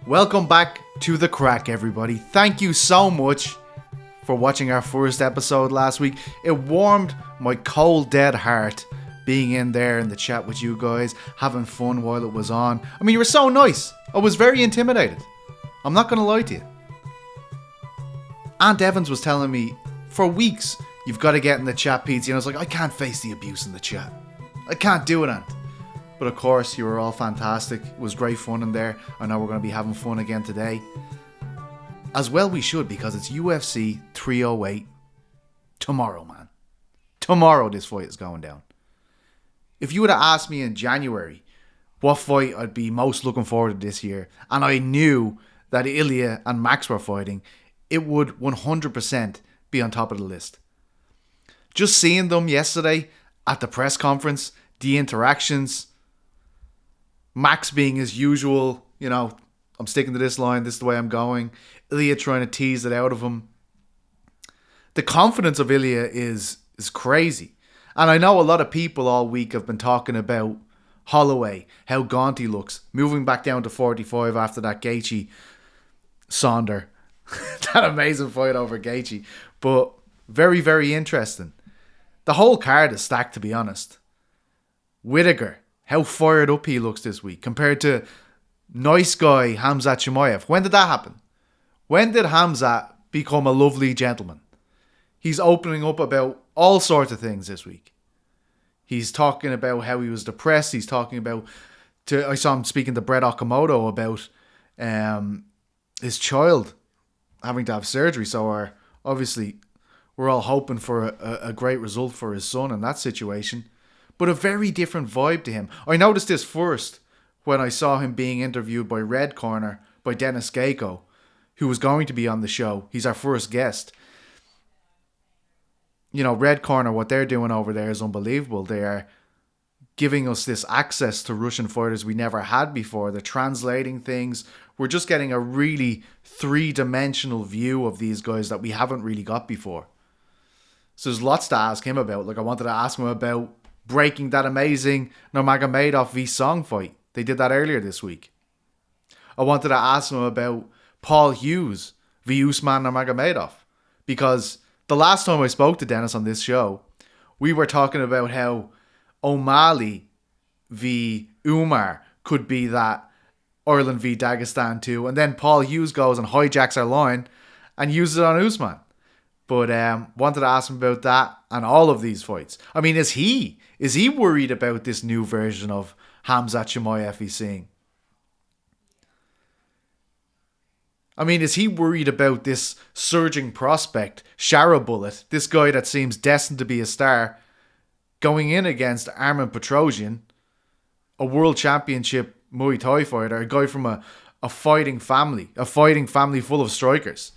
Welcome back to the Craic, everybody. Thank you so much for watching our first episode last week. It warmed my cold, dead heart being in there in the chat with you guys, having fun while it was on. I mean, you were so nice. I was very intimidated. I'm not going to lie to you. Aunt Evans was telling me for weeks, you've got to get in the chat, Petesy. And I was like, I can't face the abuse in the chat. I can't do it, Aunt. But of course, you were all fantastic. It was great fun in there. I know we're going to be having fun again today. As well we should, because it's UFC 308 tomorrow, man. Tomorrow this fight is going down. If you would have asked me in January what fight I'd be most looking forward to this year, and I knew that Ilya and Max were fighting, it would 100% be on top of the list. Just seeing them yesterday at the press conference, the interactions, Max being his usual, you know, I'm sticking to this line, this is the way I'm going. Ilya trying to tease it out of him. The confidence of Ilya is crazy. And I know a lot of people all week have been talking about Holloway, how gaunt he looks, moving back down to 45 after that Gaethje Sonder. That amazing fight over Gaethje. But very, very interesting. The whole card is stacked, to be honest. Whittaker, how fired up he looks this week compared to nice guy Khamzat Chimaev. When did that happen? When did Khamzat become a lovely gentleman? He's opening up about all sorts of things this week. He's talking about how he was depressed. He's talking about, I saw him speaking to Brett Okamoto about his child having to have surgery. So obviously we're all hoping for a great result for his son in that situation. But a very different vibe to him. I noticed this first when I saw him being interviewed by Red Corner by Denis Geiko, who was going to be on the show. He's our first guest. You know, Red Corner, what they're doing over there is unbelievable. They are giving us this access to Russian fighters we never had before. They're translating things. We're just getting a really three-dimensional view of these guys that we haven't really got before. So there's lots to ask him about. Like, I wanted to ask him about breaking that amazing Nurmagomedov v Song fight. They did that earlier this week. I wanted to ask him about Paul Hughes v Usman Nurmagomedov, because the last time I spoke to Dennis on this show, we were talking about how O'Malley v Umar could be that Ireland v Dagestan too, and then Paul Hughes goes and hijacks our line and uses it on Usman. But wanted to ask him about that and all of these fights. I mean, is he worried about this new version of Khamzat Chimaev he's seeing? I mean, is he worried about this surging prospect, Shara Bullet, this guy that seems destined to be a star, going in against Armen Petrosyan, a world championship Muay Thai fighter, a guy from a fighting family full of strikers?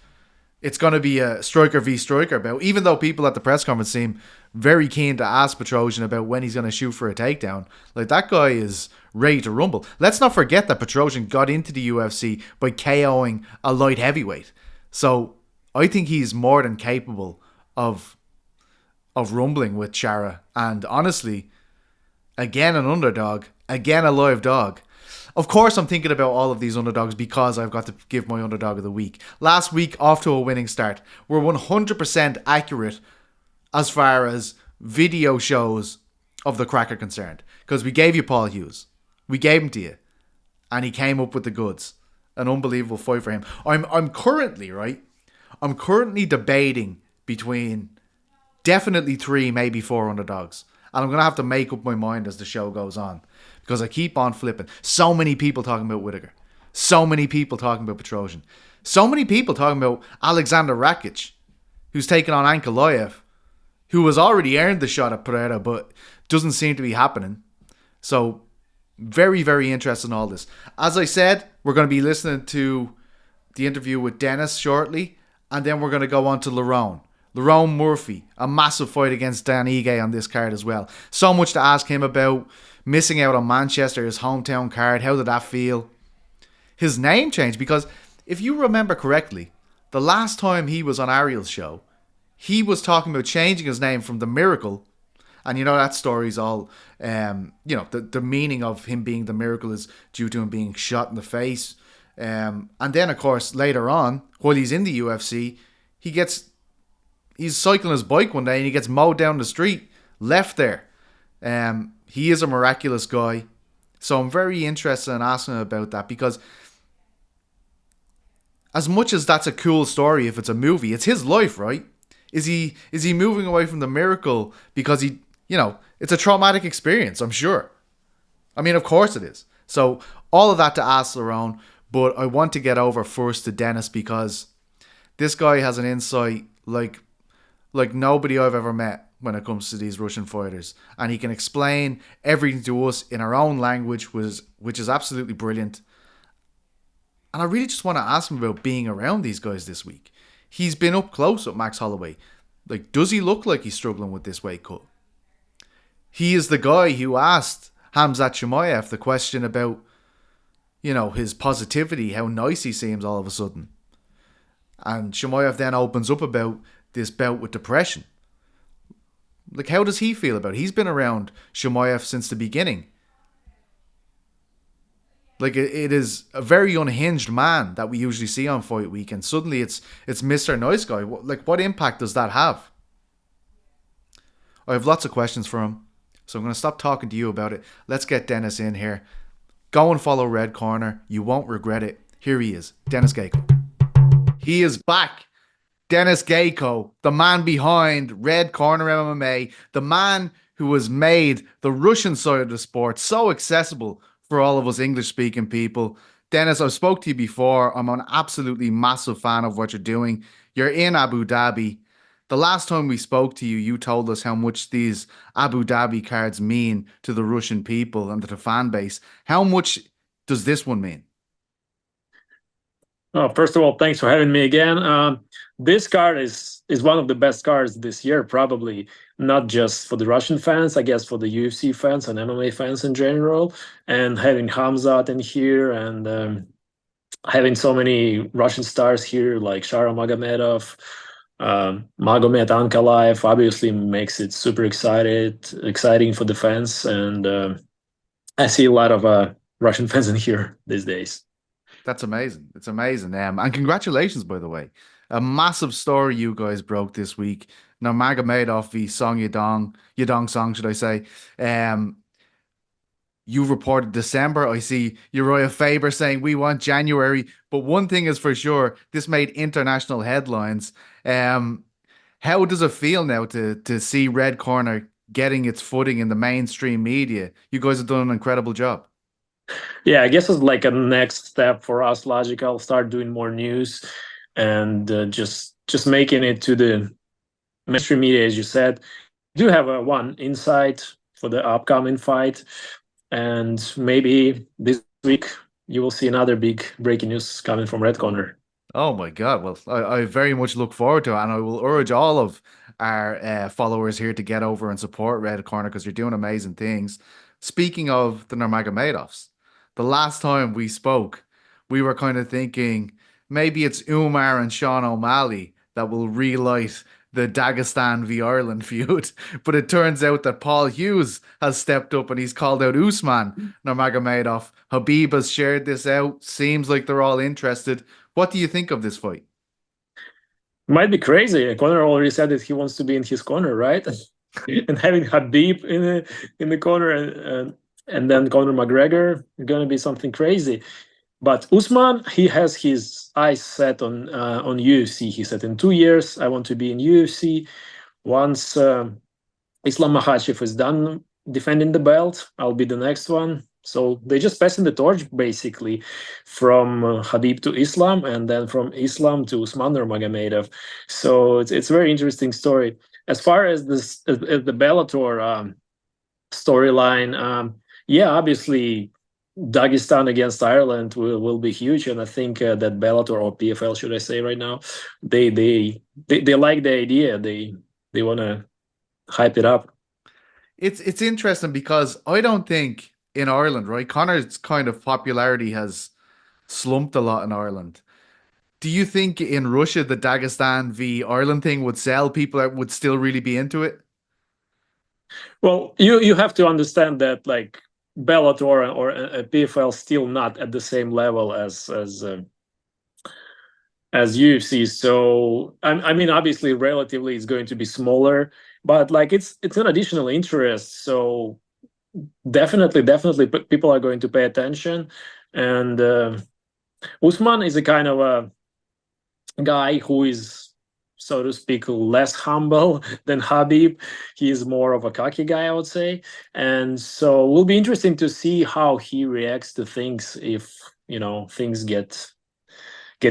It's going to be a striker v striker bout, even though people at the press conference seem very keen to ask Petrosyan about when he's going to shoot for a takedown. Like, that guy is ready to rumble. Let's not forget that Petrosyan got into the UFC by KOing a light heavyweight. So I think he's more than capable of rumbling with Shara. And honestly, again an underdog, again a live dog. Of course, I'm thinking about all of these underdogs because I've got to give my underdog of the week. Last week, off to a winning start. We're 100% accurate as far as video shows of the Craic are concerned, because we gave you Paul Hughes. We gave him to you. And he came up with the goods. An unbelievable fight for him. I'm currently debating between definitely 3, maybe 4 underdogs. And I'm going to have to make up my mind as the show goes on, because I keep on flipping. So many people talking about Whittaker. So many people talking about Petrosyan. So many people talking about Alexander Rakic, who's taking on Ankalaev, who has already earned the shot at Pereira, but doesn't seem to be happening. So, very, very interested in all this. As I said, we're going to be listening to the interview with Denis shortly, and then we're going to go on to Lerone Murphy, a massive fight against Dan Ige on this card as well. So much to ask him about. Missing out on Manchester, his hometown card. How did that feel? His name changed, because if you remember correctly, the last time he was on Ariel's show, he was talking about changing his name from The Miracle. And you know, that story's all, the meaning of him being The Miracle is due to him being shot in the face And then, of course, later on, while he's in the UFC, he gets he's cycling his bike one day and he gets mowed down the street, left there. He is a miraculous guy. So I'm very interested in asking him about that because as much as that's a cool story if it's a movie, it's his life, right? Is he moving away from the miracle because it's a traumatic experience, I'm sure. I mean, of course it is. So all of that to ask Lerone, but I want to get over first to Denis because this guy has an insight like nobody I've ever met when it comes to these Russian fighters, and he can explain everything to us in our own language, which is absolutely brilliant. And I really just want to ask him about being around these guys this week. He's been up close with Max Holloway. Like, does he look like he's struggling with this weight cut? He is the guy who asked Khamzat Chimaev the question about, his positivity, how nice he seems all of a sudden. And Chimaev then opens up about this bout with depression. Like, how does he feel about it? He's been around Chimaev since the beginning. Like, it is a very unhinged man that we usually see on Fight Week, and suddenly it's Mr. Nice Guy. Like, what impact does that have? I have lots of questions for him, so I'm going to stop talking to you about it. Let's get Denis in here. Go and follow Red Corner. You won't regret it. Here he is, Denis Geiko. He is back. Denis Geiko, the man behind Red Corner MMA, the man who has made the Russian side of the sport so accessible for all of us English-speaking people. Denis, I've spoke to you before. I'm an absolutely massive fan of what you're doing. You're in Abu Dhabi. The last time we spoke to you, you told us how much these Abu Dhabi cards mean to the Russian people and to the fan base. How much does this one mean? Oh, first of all, thanks for having me again. This card is one of the best cards this year, probably not just for the Russian fans, I guess for the UFC fans and MMA fans in general. And having Khamzat in here and having so many Russian stars here like Shara Magomedov, Magomed Ankalaev obviously makes it super exciting for the fans. And I see a lot of Russian fans in here these days. That's amazing. It's amazing. And congratulations, by the way. A massive story you guys broke this week. Nurmagomedov v Song Yadong Song, should I say. You reported December. I see Uriah Faber saying we want January. But one thing is for sure, this made international headlines. How does it feel now to see Red Corner getting its footing in the mainstream media? You guys have done an incredible job. Yeah, I guess it's like a next step for us. Logical, start doing more news and just making it to the mainstream media, as you said. Do have a one insight for the upcoming fight, and maybe this week you will see another big breaking news coming from Red Corner. Oh my God. Well, I very much look forward to it. And I will urge all of our followers here to get over and support Red Corner because you're doing amazing things. Speaking of the Nurmagomedovs, the last time we spoke, we were kind of thinking maybe it's Umar and Sean O'Malley that will relight the Dagestan v Ireland feud. But it turns out that Paul Hughes has stepped up and he's called out Usman Nurmagomedov. Habib has shared this out. Seems like they're all interested. What do you think of this fight? Might be crazy. Conor already said that he wants to be in his corner, right? And having Habib in the corner and then Conor McGregor is going to be something crazy. But Usman, he has his eyes set on UFC. He said, in 2 years, I want to be in UFC. Once Islam Makhachev is done defending the belt, I'll be the next one. So they just passing the torch basically from Habib to Islam, and then from Islam to Usman Nurmagomedov. So it's a very interesting story. As far as this as the Bellator storyline, yeah, obviously Dagestan against Ireland will be huge, and I think that Bellator or PFL, should I say right now, they like the idea. They want to hype it up. It's interesting because I don't think in Ireland, right? Connor's kind of popularity has slumped a lot in Ireland. Do you think in Russia the Dagestan v Ireland thing would sell people that would still really be into it? Well, you have to understand that like Bellator or a PFL still not at the same level as UFC. So I mean, obviously, relatively, it's going to be smaller, but like it's an additional interest. So definitely, people are going to pay attention. And Usman is a kind of a guy who is, so to speak, less humble than Habib. He is more of a cocky guy, I would say. And so it will be interesting to see how he reacts to things if things get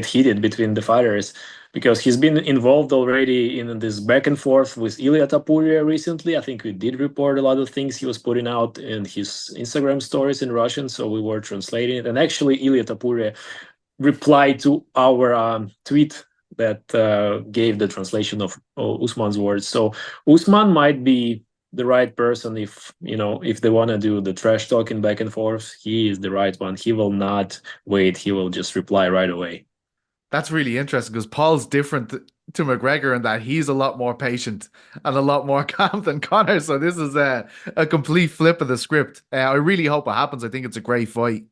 heated between the fighters, because he's been involved already in this back and forth with Ilya Tapuria recently. I think we did report a lot of things he was putting out in his Instagram stories in Russian, so we were translating it. And actually, Ilya Tapuria replied to our tweet that gave the translation of Usman's words. So Usman might be the right person if they want to do the trash talking back and forth. He is the right one. He will not wait. He will just reply right away. That's really interesting because Paul's different to McGregor in that he's a lot more patient and a lot more calm than Connor. So this is a complete flip of the script. I really hope it happens. I think it's a great fight.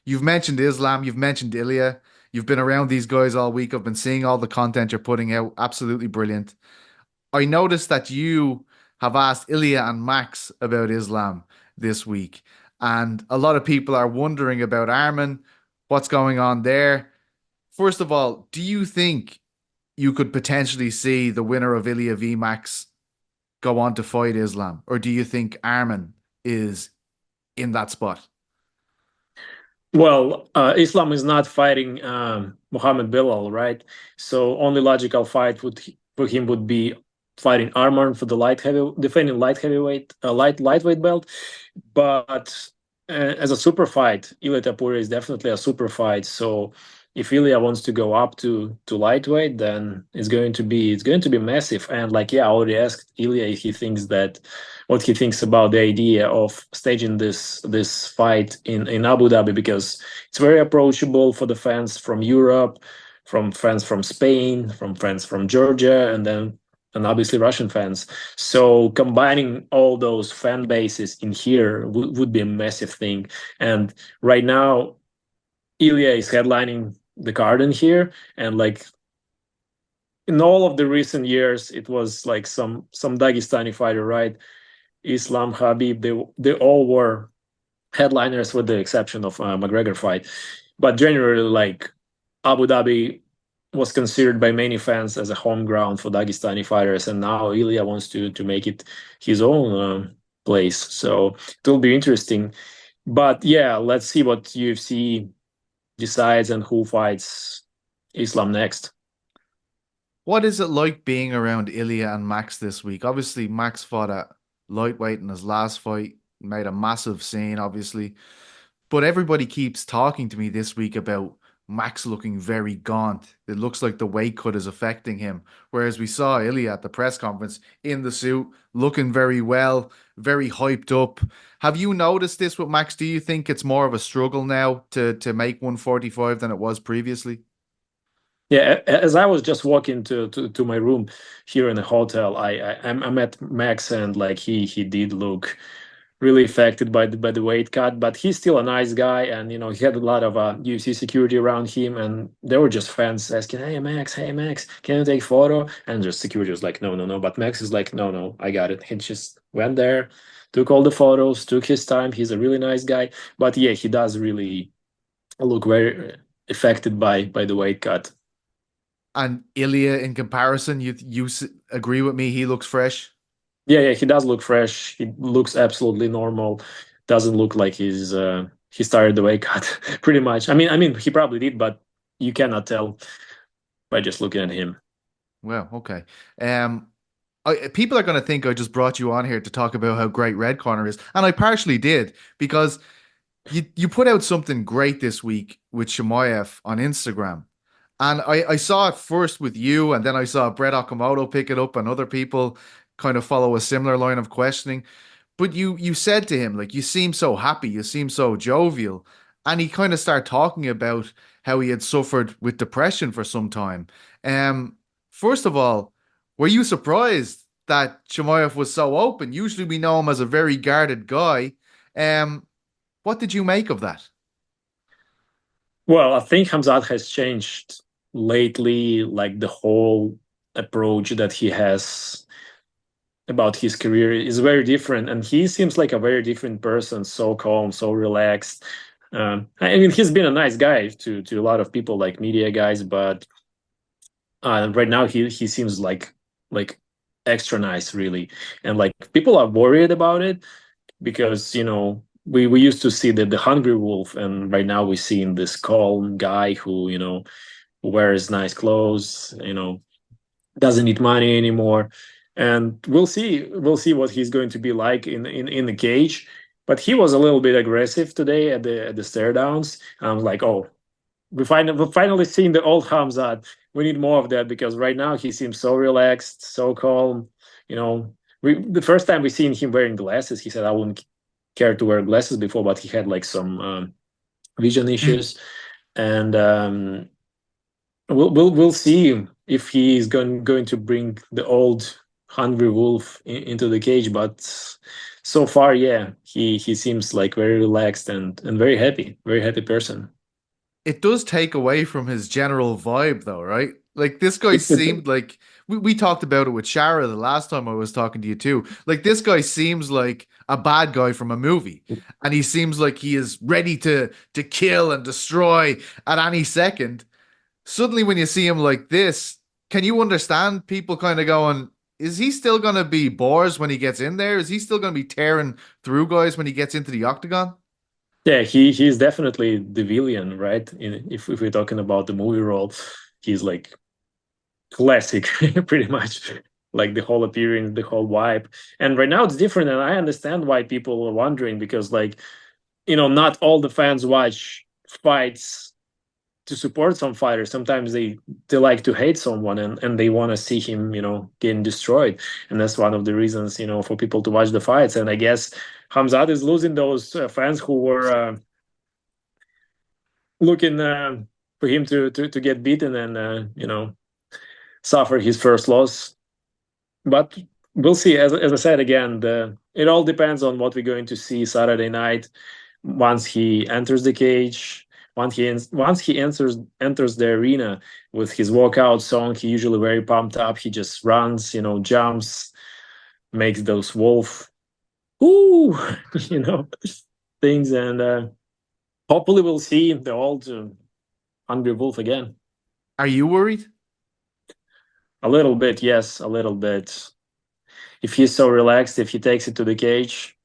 You've mentioned Islam, you've mentioned Ilya, you've been around these guys all week. I've been seeing all the content you're putting out. Absolutely brilliant. I noticed that you have asked Ilya and Max about Islam this week, and a lot of people are wondering about Armin, what's going on there. First of all, do you think you could potentially see the winner of Ilya v Max go on to fight Islam, or do you think Armin is in that spot? Well, Islam is not fighting Muhammad Bilal, right? So only logical fight for him would be fighting Arman for the defending light heavyweight, lightweight belt. But as a super fight, Ilya Tapura is definitely a super fight. So if Ilya wants to go up to lightweight, then it's going to be massive. And like, yeah, I already asked Ilya if he thinks that what he thinks about the idea of staging this fight in Abu Dhabi, because it's very approachable for the fans from Europe, from fans from Spain, from fans from Georgia, and obviously Russian fans. So combining all those fan bases in here would be a massive thing. And right now, Ilya is headlining the card in here, and like in all of the recent years, it was like some Dagestani fighter, right? Islam, Habib, they all were headliners with the exception of McGregor fight. But generally, like Abu Dhabi was considered by many fans as a home ground for Dagestani fighters, and now Ilya wants to make it his own place. So it will be interesting. But yeah, let's see what UFC decides and who fights Islam next. What is it like being around Ilya and Max this week? Obviously, Max fought at lightweight in his last fight, made a massive scene, obviously. But everybody keeps talking to me this week about Max looking very gaunt. It looks like the weight cut is affecting him. Whereas we saw Ilya at the press conference in the suit, looking very well, very hyped up. Have you noticed this with Max? Do you think it's more of a struggle now to make 145 than it was previously? Yeah, as I was just walking to my room here in the hotel, I met Max, and like he did look really affected by the weight cut, but he's still a nice guy, and he had a lot of UFC security around him, and they were just fans asking, hey Max, can you take photo? And just security was like, no, no, no. But Max is like, no, no, I got it. He just went there, took all the photos, took his time. He's a really nice guy, but yeah, he does really look very affected by the weight cut. And Ilya, in comparison, you agree with me? He looks fresh. Yeah, he does look fresh. He looks absolutely normal. Doesn't look like he started the weight cut pretty much. I mean, he probably did, but you cannot tell by just looking at him. Well, okay. Um, people are going to think I just brought you on here to talk about how great Red Corner is, and I partially did because you put out something great this week with Shimoyev on Instagram. And I saw it first with you, and then I saw Brett Okamoto pick it up, and other people kind of follow a similar line of questioning. But you said to him, like, you seem so happy, you seem so jovial. And he kind of started talking about how he had suffered with depression for some time. Um, First of all, were you surprised that Chimaev was so open? Usually we know him as a very guarded guy. Um, what did you make of that? Well, I think Khamzat has changed lately, like the whole approach that he has about his career is very different, and he seems like a very different person, so calm, so relaxed. I mean, he's been a nice guy to a lot of people, like media guys, but right now he seems like extra nice, really, and like people are worried about it because we used to see the hungry wolf, and right now we're seeing this calm guy who wears nice clothes, doesn't need money anymore, and we'll see what he's going to be like in the cage. But he was a little bit aggressive today at the stare downs. I'm like, oh, we're finally seeing the old Khamzat. We need more of that because right now he seems so relaxed, so calm. You know, the first time we seen him wearing glasses, he said I wouldn't care to wear glasses before, but he had like some vision issues, and we'll see if he is going to bring the old hungry wolf into the cage. But so far, yeah, he seems like very relaxed and very happy person. It does take away from his general vibe, though, right? Like this guy seemed like we talked about it with Shara the last time I was talking to you too. Like this guy seems like a bad guy from a movie, and he seems like he is ready to kill and destroy at any second. Suddenly, when you see him like this, can you understand people kind of going, "Is he still gonna be Boars when he gets in there? Is he still gonna be tearing through guys when he gets into the octagon?" Yeah, he's definitely the villain, right? If we're talking about the movie role, he's like classic, pretty much, like the whole appearance, the whole vibe. And right now it's different, and I understand why people are wondering because, like, not all the fans watch fights to support some fighters. Sometimes they like to hate someone and they want to see him, getting destroyed. And that's one of the reasons, for people to watch the fights. And I guess Hamzat is losing those fans who were looking for him to get beaten and suffer his first loss. But we'll see. As I said again, it all depends on what we're going to see Saturday night once he enters the cage. Once he enters the arena with his walkout song, he usually very pumped up. He just runs, jumps, makes those wolf, ooh, you know, things, and hopefully we'll see the old hungry wolf again. Are you worried? A little bit, yes, a little bit. If he's so relaxed, if he takes it to the cage,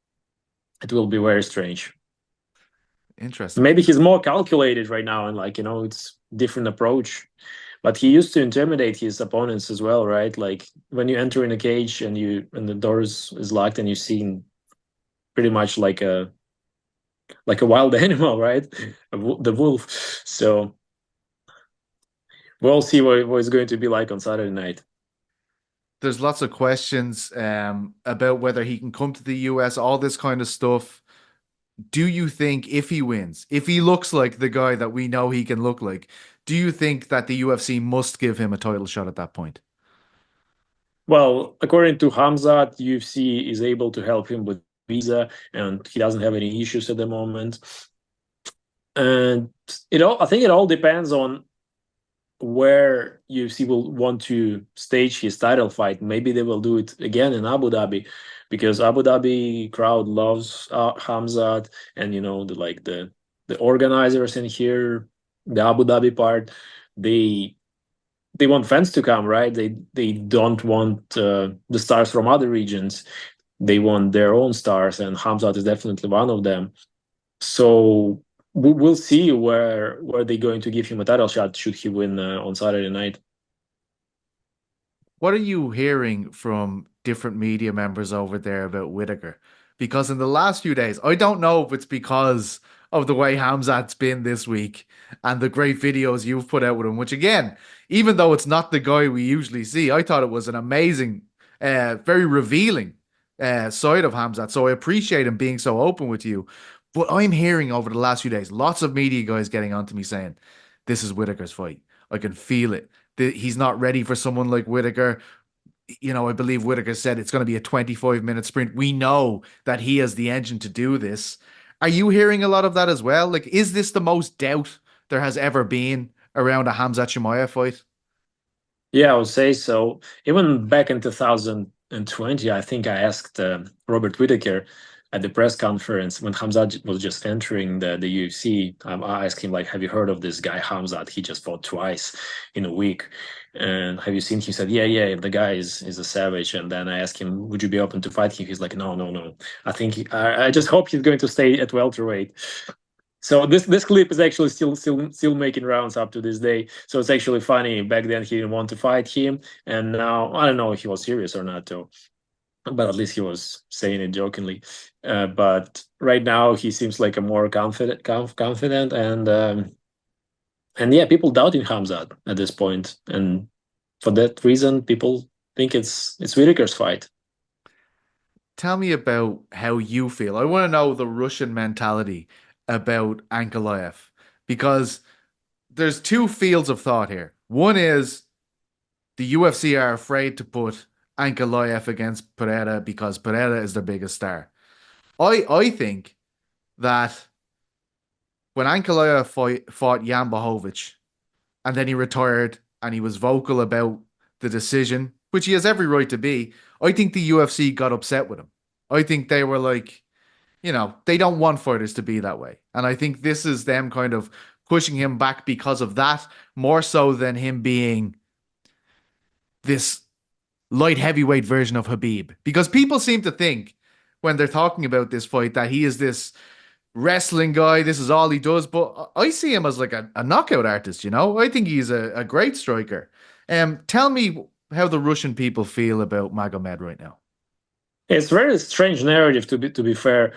it will be very strange. Interesting. Maybe he's more calculated right now, and like it's different approach. But he used to intimidate his opponents as well, right? Like when you enter in a cage and the doors is locked and you're seeing pretty much like a wild animal, right? The wolf. So we'll see what it's going to be like on Saturday night. There's lots of questions about whether he can come to the US, all this kind of stuff. Do you think if he wins, if he looks like the guy that we know he can look like, do you think that the UFC must give him a title shot at that point? Well, according to Hamzat, UFC is able to help him with visa, and he doesn't have any issues at the moment. And I think it all depends on where UFC will want to stage his title fight. Maybe they will do it again in Abu Dhabi because Abu Dhabi crowd loves Hamzat, and the organizers in here, the Abu Dhabi part, they they want fans to come, right? They don't want the stars from other regions. They want their own stars, and Hamzat is definitely one of them. So we'll see where they're going to give him a title shot should he win on Saturday night. What are you hearing from different media members over there about Whitaker? Because in the last few days, I don't know if it's because of the way Hamzat's been this week and the great videos you've put out with him, which again, even though it's not the guy we usually see, I thought it was an amazing, very revealing side of Hamzat. So I appreciate him being so open with you. But I'm hearing over the last few days, lots of media guys getting onto me saying, this is Whitaker's fight. I can feel it. He's not ready for someone like Whitaker. I believe Whitaker said it's going to be a 25-minute sprint. We know that he has the engine to do this. Are you hearing a lot of that as well? Like, is this the most doubt there has ever been around a Khamzat Chimaev fight? Yeah, I would say so. Even back in 2020, I think I asked Robert Whitaker at the press conference when Khamzat was just entering the UFC. I asked him, like, have you heard of this guy, Khamzat? He just fought twice in a week. And have you seen him? He said, yeah, the guy is a savage. And then I asked him, would you be open to fight him? He's like, no. I think I just hope he's going to stay at welterweight. So this clip is actually still making rounds up to this day. So it's actually funny. Back then he didn't want to fight him, and now I don't know if he was serious or not, though. But at least he was saying it jokingly. But right now he seems like a more confident, and yeah, people doubting Khamzat at this point, and for that reason, people think it's Whitaker's fight. Tell me about how you feel. I want to know the Russian mentality about Ankalaev because there's two fields of thought here. One is the UFC are afraid to put Ankalaev against Pereira because Pereira is their biggest star. I think that when Ankalaev fought Jan Blachowicz and then he retired and he was vocal about the decision, which he has every right to be, I think the UFC got upset with him. I think they were like, they don't want fighters to be that way. And I think this is them kind of pushing him back because of that, more so than him being this light heavyweight version of Habib. Because people seem to think when they're talking about this fight that he is this wrestling guy, this is all he does. But I see him as like a knockout artist, I think he's a great striker. Tell me how the Russian people feel about Magomed right now. It's a very strange narrative to be fair.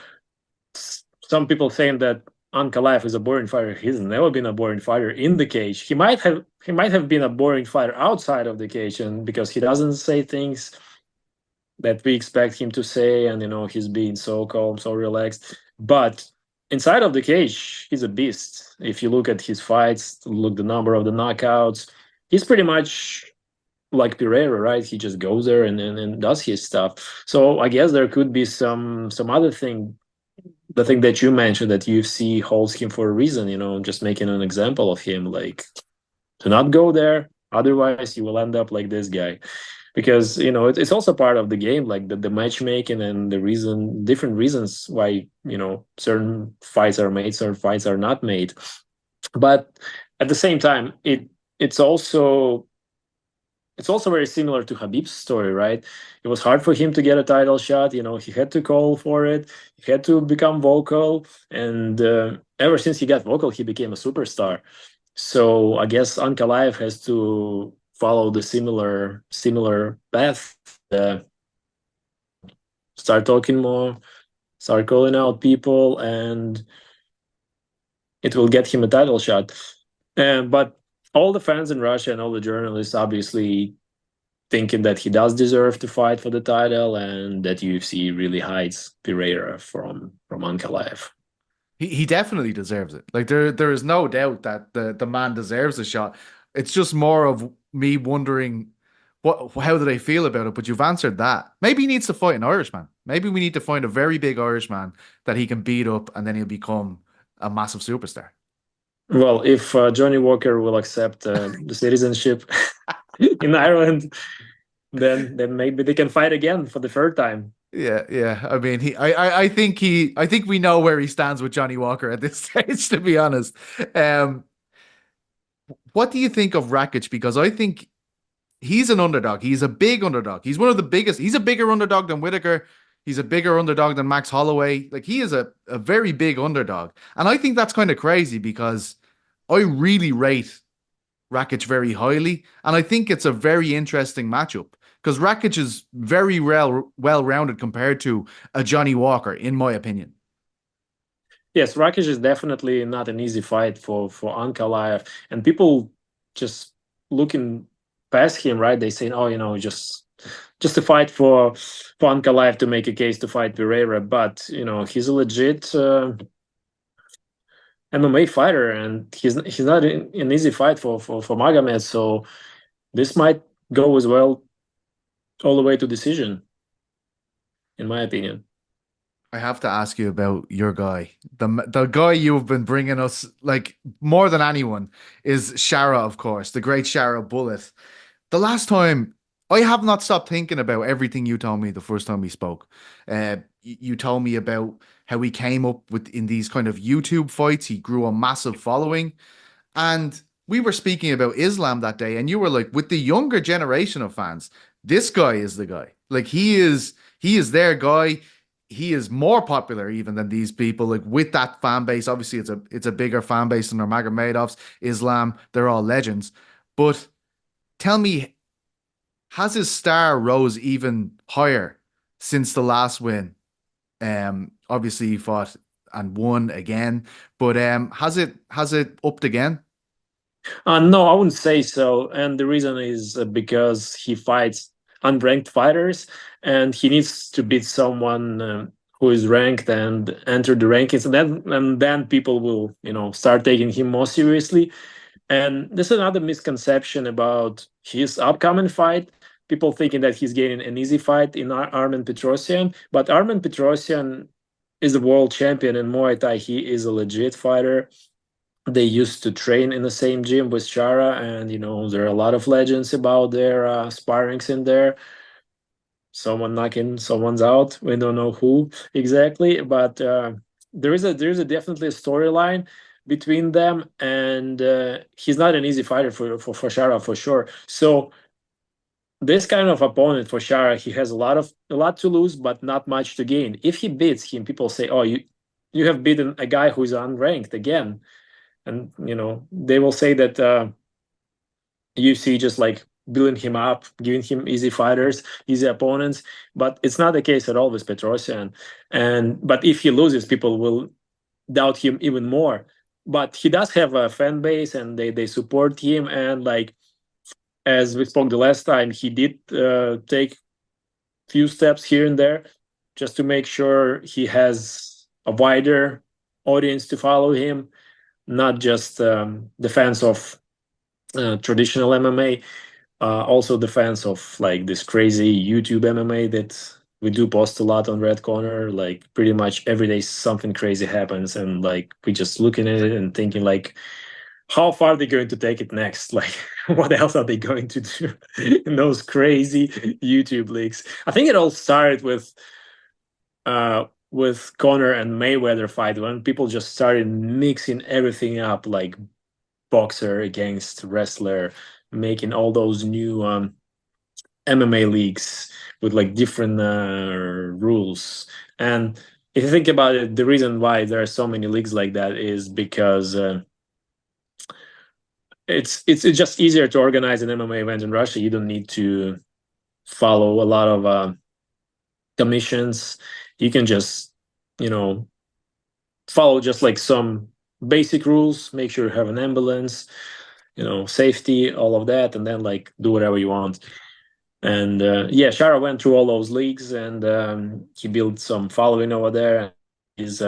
Some people saying that Ankalaev is a boring fighter. He's never been a boring fighter in the cage. He might have been a boring fighter outside of the cage, and because he doesn't say things that we expect him to say, and he's being so calm, so relaxed. But inside of the cage, he's a beast. If you look at his fights, look the number of the knockouts, he's pretty much like Pereira, right? He just goes there and does his stuff. So I guess there could be some other thing, the thing that you mentioned, that UFC holds him for a reason, just making an example of him, like, to not go there, otherwise you will end up like this guy. Because it's also part of the game, like the matchmaking and different reasons why certain fights are made, certain fights are not made. But at the same time, it's also very similar to Habib's story, right? It was hard for him to get a title shot. He had to call for it. He had to become vocal. And ever since he got vocal, he became a superstar. So I guess Ankalaev has to follow the similar path. Start talking more, start calling out people, and it will get him a title shot. But all the fans in Russia and all the journalists obviously thinking that he does deserve to fight for the title, and that UFC really hides Pereira from Ankalaev. He definitely deserves it. Like there is no doubt that the man deserves a shot. It's just more of me wondering how do they feel about it. But you've answered that. Maybe he needs to fight an Irishman. Maybe we need to find a very big Irishman that he can beat up, and then he'll become a massive superstar. Well, if Johnny Walker will accept the citizenship in Ireland, then maybe they can fight again for the third time. Yeah. I mean, I think we know where he stands with Johnny Walker at this stage, to be honest. Um, what do you think of Rakic? Because I think he's an underdog. He's a big underdog. He's one of the biggest. He's a bigger underdog than Whitaker. He's a bigger underdog than Max Holloway. Like he is a very big underdog. And I think that's kind of crazy because I really rate Rakic very highly. And I think it's a very interesting matchup because Rakic is very well rounded compared to a Johnny Walker, in my opinion. Yes, Rakic is definitely not an easy fight for Ankalaev, and people just looking past him, right? They say, "Oh, just to fight for Ankalaev to make a case to fight Pereira," but he's a legit MMA fighter, and he's not an easy fight for Magomed. So this might go as well all the way to decision, in my opinion. I have to ask you about your guy. The guy you've been bringing us like more than anyone is Shara, of course, the great Shara Bullet. The last time I have not stopped thinking about everything you told me the first time we spoke. You told me about how he came up with in these kind of YouTube fights. He grew a massive following, and we were speaking about Islam that day, and you were like, with the younger generation of fans, this guy is the guy. Like he is their guy. He is more popular even than these people. Like with that fan base, obviously it's a bigger fan base than Nurmagomedov's, Islam. They're all legends. But tell me, has his star rose even higher since the last win? Obviously he fought and won again, but has it upped again? No, I wouldn't say so. And the reason is because he fights unranked fighters and he needs to beat someone who is ranked and enter the rankings. And then people will, start taking him more seriously. And there's another misconception about his upcoming fight. People thinking that he's getting an easy fight in Armen Petrosyan, but Armen Petrosyan is a world champion in Muay Thai. He is a legit fighter. They used to train in the same gym with Shara, and there are a lot of legends about their sparrings in there. Someone knocking someone's out. We don't know who exactly, but there is a definitely a storyline between them, and he's not an easy fighter for Shara for sure. So this kind of opponent for Shara, he has a lot to lose, but not much to gain. If he beats him, people say, "Oh, you have beaten a guy who's unranked again." And they will say that UFC just like building him up, giving him easy fighters, easy opponents, but it's not the case at all with Petrosyan. But if he loses, people will doubt him even more. But he does have a fan base, and they support him. And like as we spoke the last time, he did take few steps here and there just to make sure he has a wider audience to follow him, not just the fans of traditional MMA, also the fans of like this crazy YouTube MMA that we do post a lot on Red Corner. Like pretty much every day something crazy happens, and like we just looking at it and thinking like, how far are they going to take it next? Like, what else are they going to do in those crazy YouTube leaks? I think it all started with Conor and Mayweather fight when people just started mixing everything up, like boxer against wrestler, making all those new MMA leagues with like different rules. And if you think about it, the reason why there are so many leagues like that is because it's just easier to organize an MMA event in Russia. You don't need to follow a lot of commissions. You can just you know follow just like some basic rules, make sure you have an ambulance, safety, all of that, and then like do whatever you want. And yeah, Shara went through all those leagues, and he built some following over there. He's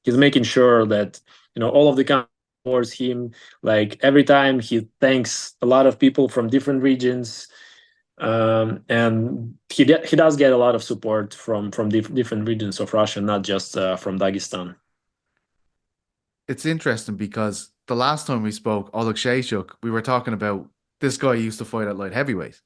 making sure that all of the countries towards him. Like every time he thanks a lot of people from different regions, and he does get a lot of support from different regions of Russia, not just from Dagestan. It's interesting because the last time we spoke, Oleg Shaychuk, we were talking about this guy used to fight at light heavyweight.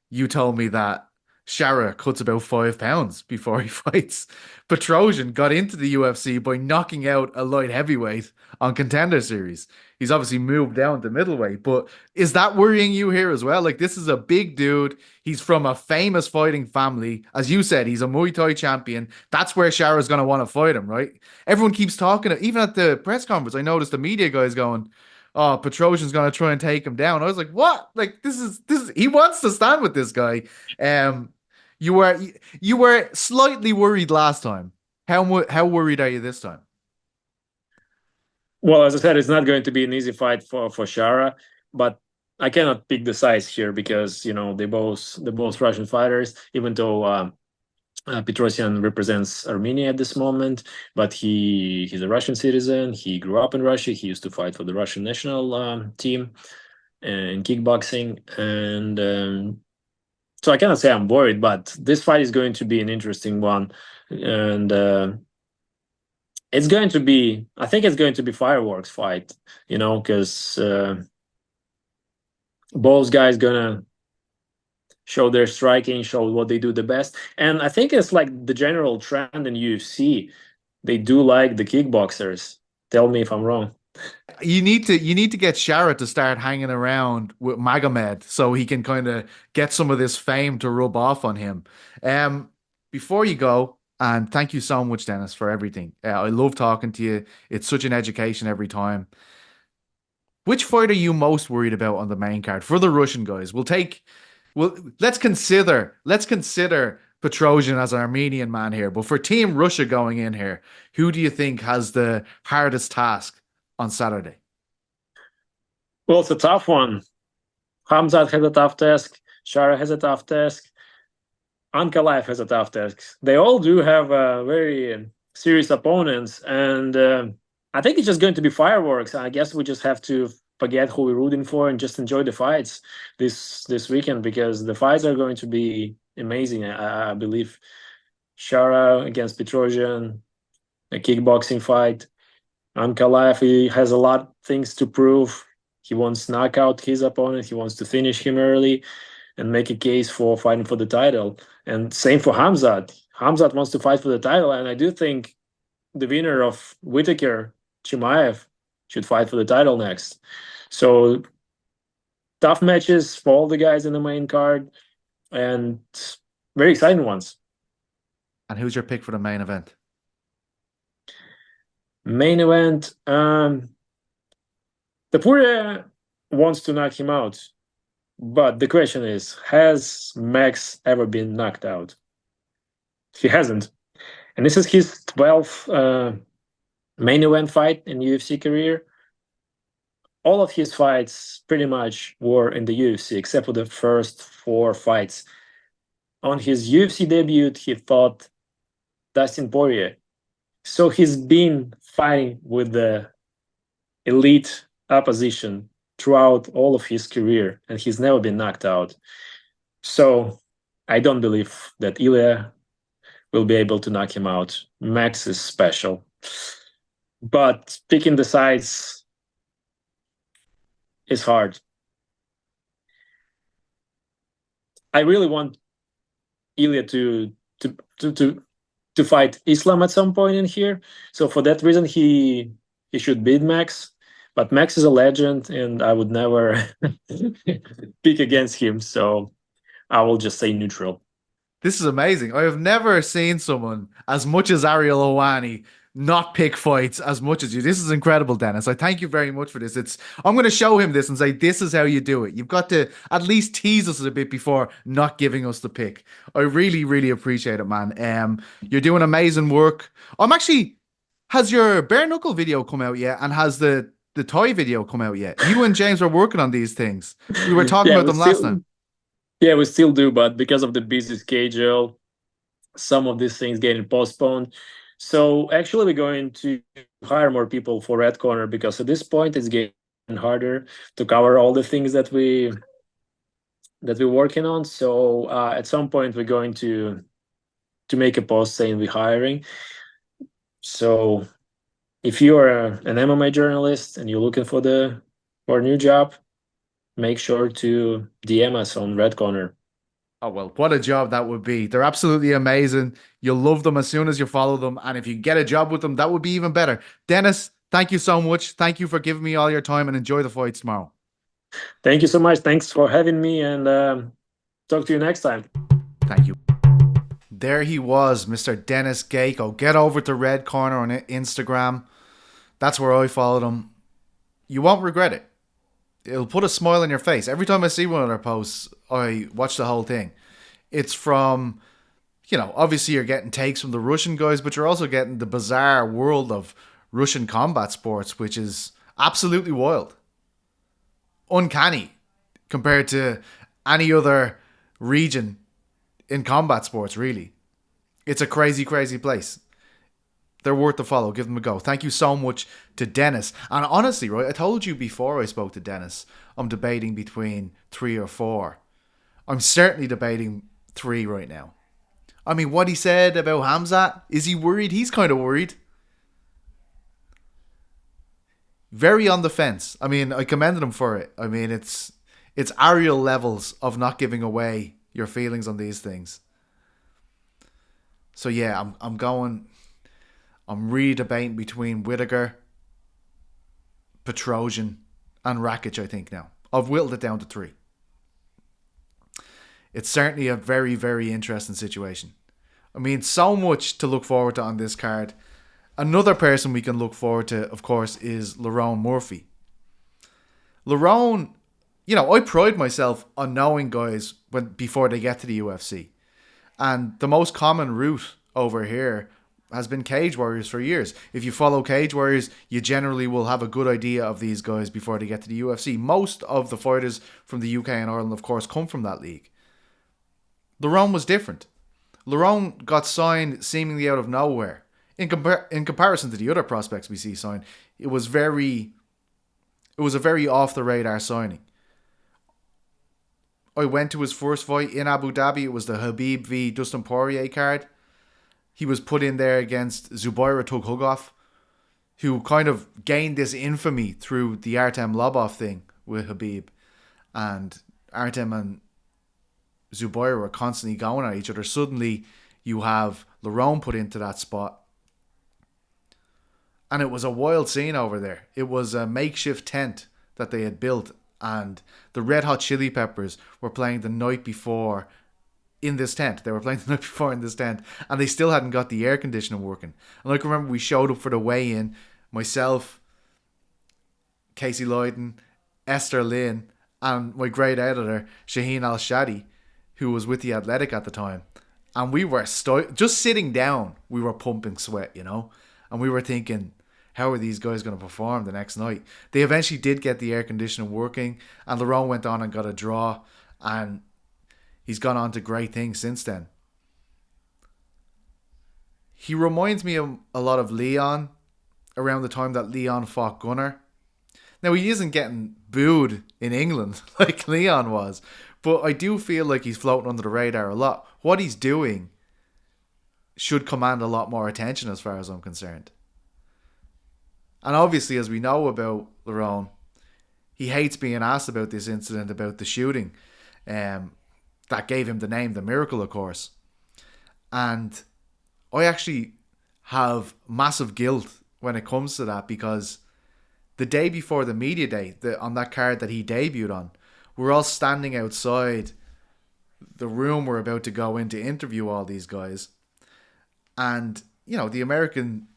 You told me that Shara cuts about 5 pounds before he fights. Petrosian got into the UFC by knocking out a light heavyweight on Contender Series. He's obviously moved down to middleweight, but is that worrying you here as well? Like, this is a big dude. He's from a famous fighting family. As you said, he's a Muay Thai champion. That's where Shara's going to want to fight him, right? Everyone keeps talking. Even at the press conference, I noticed the media guys going, "Oh, Petrosian's gonna try and take him down." I was like, "What? Like this is he wants to stand with this guy." Um, you were slightly worried last time. How worried are you this time? Well, as I said, it's not going to be an easy fight for Shara, but I cannot pick the size here because they both Russian fighters. Even though Petrosyan represents Armenia at this moment, but he's a Russian citizen. He grew up in Russia. He used to fight for the Russian national team in kickboxing, and So I cannot say I'm worried, but this fight is going to be an interesting one, and it's going to be. I think it's going to be fireworks fight. Because both guys gonna show their striking, show what they do the best, and I think it's like the general trend in UFC. They do like the kickboxers. Tell me if I'm wrong. You need to get Shara to start hanging around with Magomed so he can kind of get some of this fame to rub off on him. Um, Before you go, and thank you so much, Dennis, for everything. I love talking to you. It's such an education every time. Which fight are you most worried about on the main card for the Russian guys? Well, let's consider Petrosian as an Armenian man here. But for Team Russia going in here, who do you think has the hardest task on Saturday? Well, it's a tough one. Khamzat has a tough task. Shara has a tough task. Ankalaev has a tough task. They all do have very serious opponents, and I think it's just going to be fireworks. I guess we just have to forget who we're rooting for and just enjoy the fights this weekend, because the fights are going to be amazing. I believe Shara against Petrosian, a kickboxing fight. Ankalaev, he has a lot of things to prove. He wants to knock out his opponent. He wants to finish him early and make a case for fighting for the title. And same for Khamzat. Khamzat wants to fight for the title, and I do think the winner of Whitaker Chimaev should fight for the title next. So tough matches for all the guys in the main card, and very exciting ones. And who's your pick for the main event? Main event, Tapuria wants to knock him out, but the question is, has Max ever been knocked out? He hasn't. And this is his 12th main event fight in UFC career. All of his fights pretty much were in the UFC, except for the first 4 fights. On his UFC debut, he fought Dustin Poirier. So he's been fighting with the elite opposition throughout all of his career, and he's never been knocked out. So I don't believe that Ilya will be able to knock him out. Max is special. But picking the sides is hard. I really want Ilya to fight Islam at some point in here. So for that reason, he should beat Max. But Max is a legend, and I would never pick against him. So I will just say neutral. This is amazing. I have never seen someone as much as ArielHelwani not pick fights as much as you. This is incredible, Dennis. I thank you very much for this. I'm going to show him this and say, this is how you do it. You've got to at least tease us a bit before not giving us the pick. I really, really appreciate it, man. You're doing amazing work. Has your bare knuckle video come out yet? And has the toy video come out yet? You and James are working on these things. We were talking about them last time. Yeah, we still do, but because of the busy schedule, some of these things getting postponed. So actually, we're going to hire more people for Red Corner, because at this point it's getting harder to cover all the things that we're working on. So at some point, we're going to make a post saying we're hiring. So if you are an MMA journalist and you're looking for a new job, make sure to DM us on Red Corner. Oh, well, what a job that would be. They're absolutely amazing. You'll love them as soon as you follow them. And if you get a job with them, that would be even better. Dennis, thank you so much. Thank you for giving me all your time, and enjoy the fights tomorrow. Thank you so much. Thanks for having me, and talk to you next time. Thank you. There he was, Mr. Denis Geiko. Get over to Red Corner on Instagram. That's where I followed him. You won't regret it. It'll put a smile on your face. Every time I see one of their posts, I watch the whole thing. It's from, obviously you're getting takes from the Russian guys, but you're also getting the bizarre world of Russian combat sports, which is absolutely wild. Uncanny compared to any other region in combat sports, really. It's a crazy, crazy place. They're worth the follow. Give them a go. Thank you so much to Dennis. And honestly, right, I told you before I spoke to Dennis, I'm debating between 3 or 4. I'm certainly debating 3 right now. I mean, what he said about Khamzat, is he worried? He's kind of worried. Very on the fence. I mean, I commended him for it. I mean, it's Ariel levels of not giving away your feelings on these things. So yeah, I'm really debating between Whittaker, Petrosian, and Rakic, I think now. I've whittled it down to 3. It's certainly a very, very interesting situation. I mean, so much to look forward to on this card. Another person we can look forward to, of course, is Lerone Murphy. Lerone, I pride myself on knowing guys before they get to the UFC. And the most common route over here has been Cage Warriors for years. If you follow Cage Warriors, you generally will have a good idea of these guys before they get to the UFC. Most of the fighters from the UK and Ireland, of course, come from that league. Lerone was different. Lerone got signed seemingly out of nowhere. In comparison to the other prospects we see signed, it was a very off the radar signing. I went to his first fight in Abu Dhabi. It was the Khabib v Dustin Poirier card. He was put in there against Zubaira Tukhugov, who kind of gained this infamy through the Artem Lobov thing with Khabib. And Artem and Zubaira were constantly going at each other. Suddenly, you have Lerone put into that spot. And it was a wild scene over there. It was a makeshift tent that they had built. And the Red Hot Chili Peppers were playing the night before in this tent. And they still hadn't got the air conditioning working. And I can remember we showed up for the weigh-in. Myself, Casey Lydon, Esther Lynn, and my great editor, Shaheen Al-Shadi, who was with The Athletic at the time. And we were just sitting down, we were pumping sweat, And we were thinking, how are these guys going to perform the next night? They eventually did get the air conditioning working, and Lerone went on and got a draw, and he's gone on to great things since then. He reminds me of a lot of Leon around the time that Leon fought Gunnar. Now, he isn't getting booed in England like Leon was, but I do feel like he's floating under the radar a lot. What he's doing should command a lot more attention as far as I'm concerned. And obviously, as we know about Lerone, he hates being asked about this incident, about the shooting. That gave him the name The Miracle, of course. And I actually have massive guilt when it comes to that, because the day before the media day, on that card that he debuted on, we're all standing outside the room we're about to go in to interview all these guys. And, the American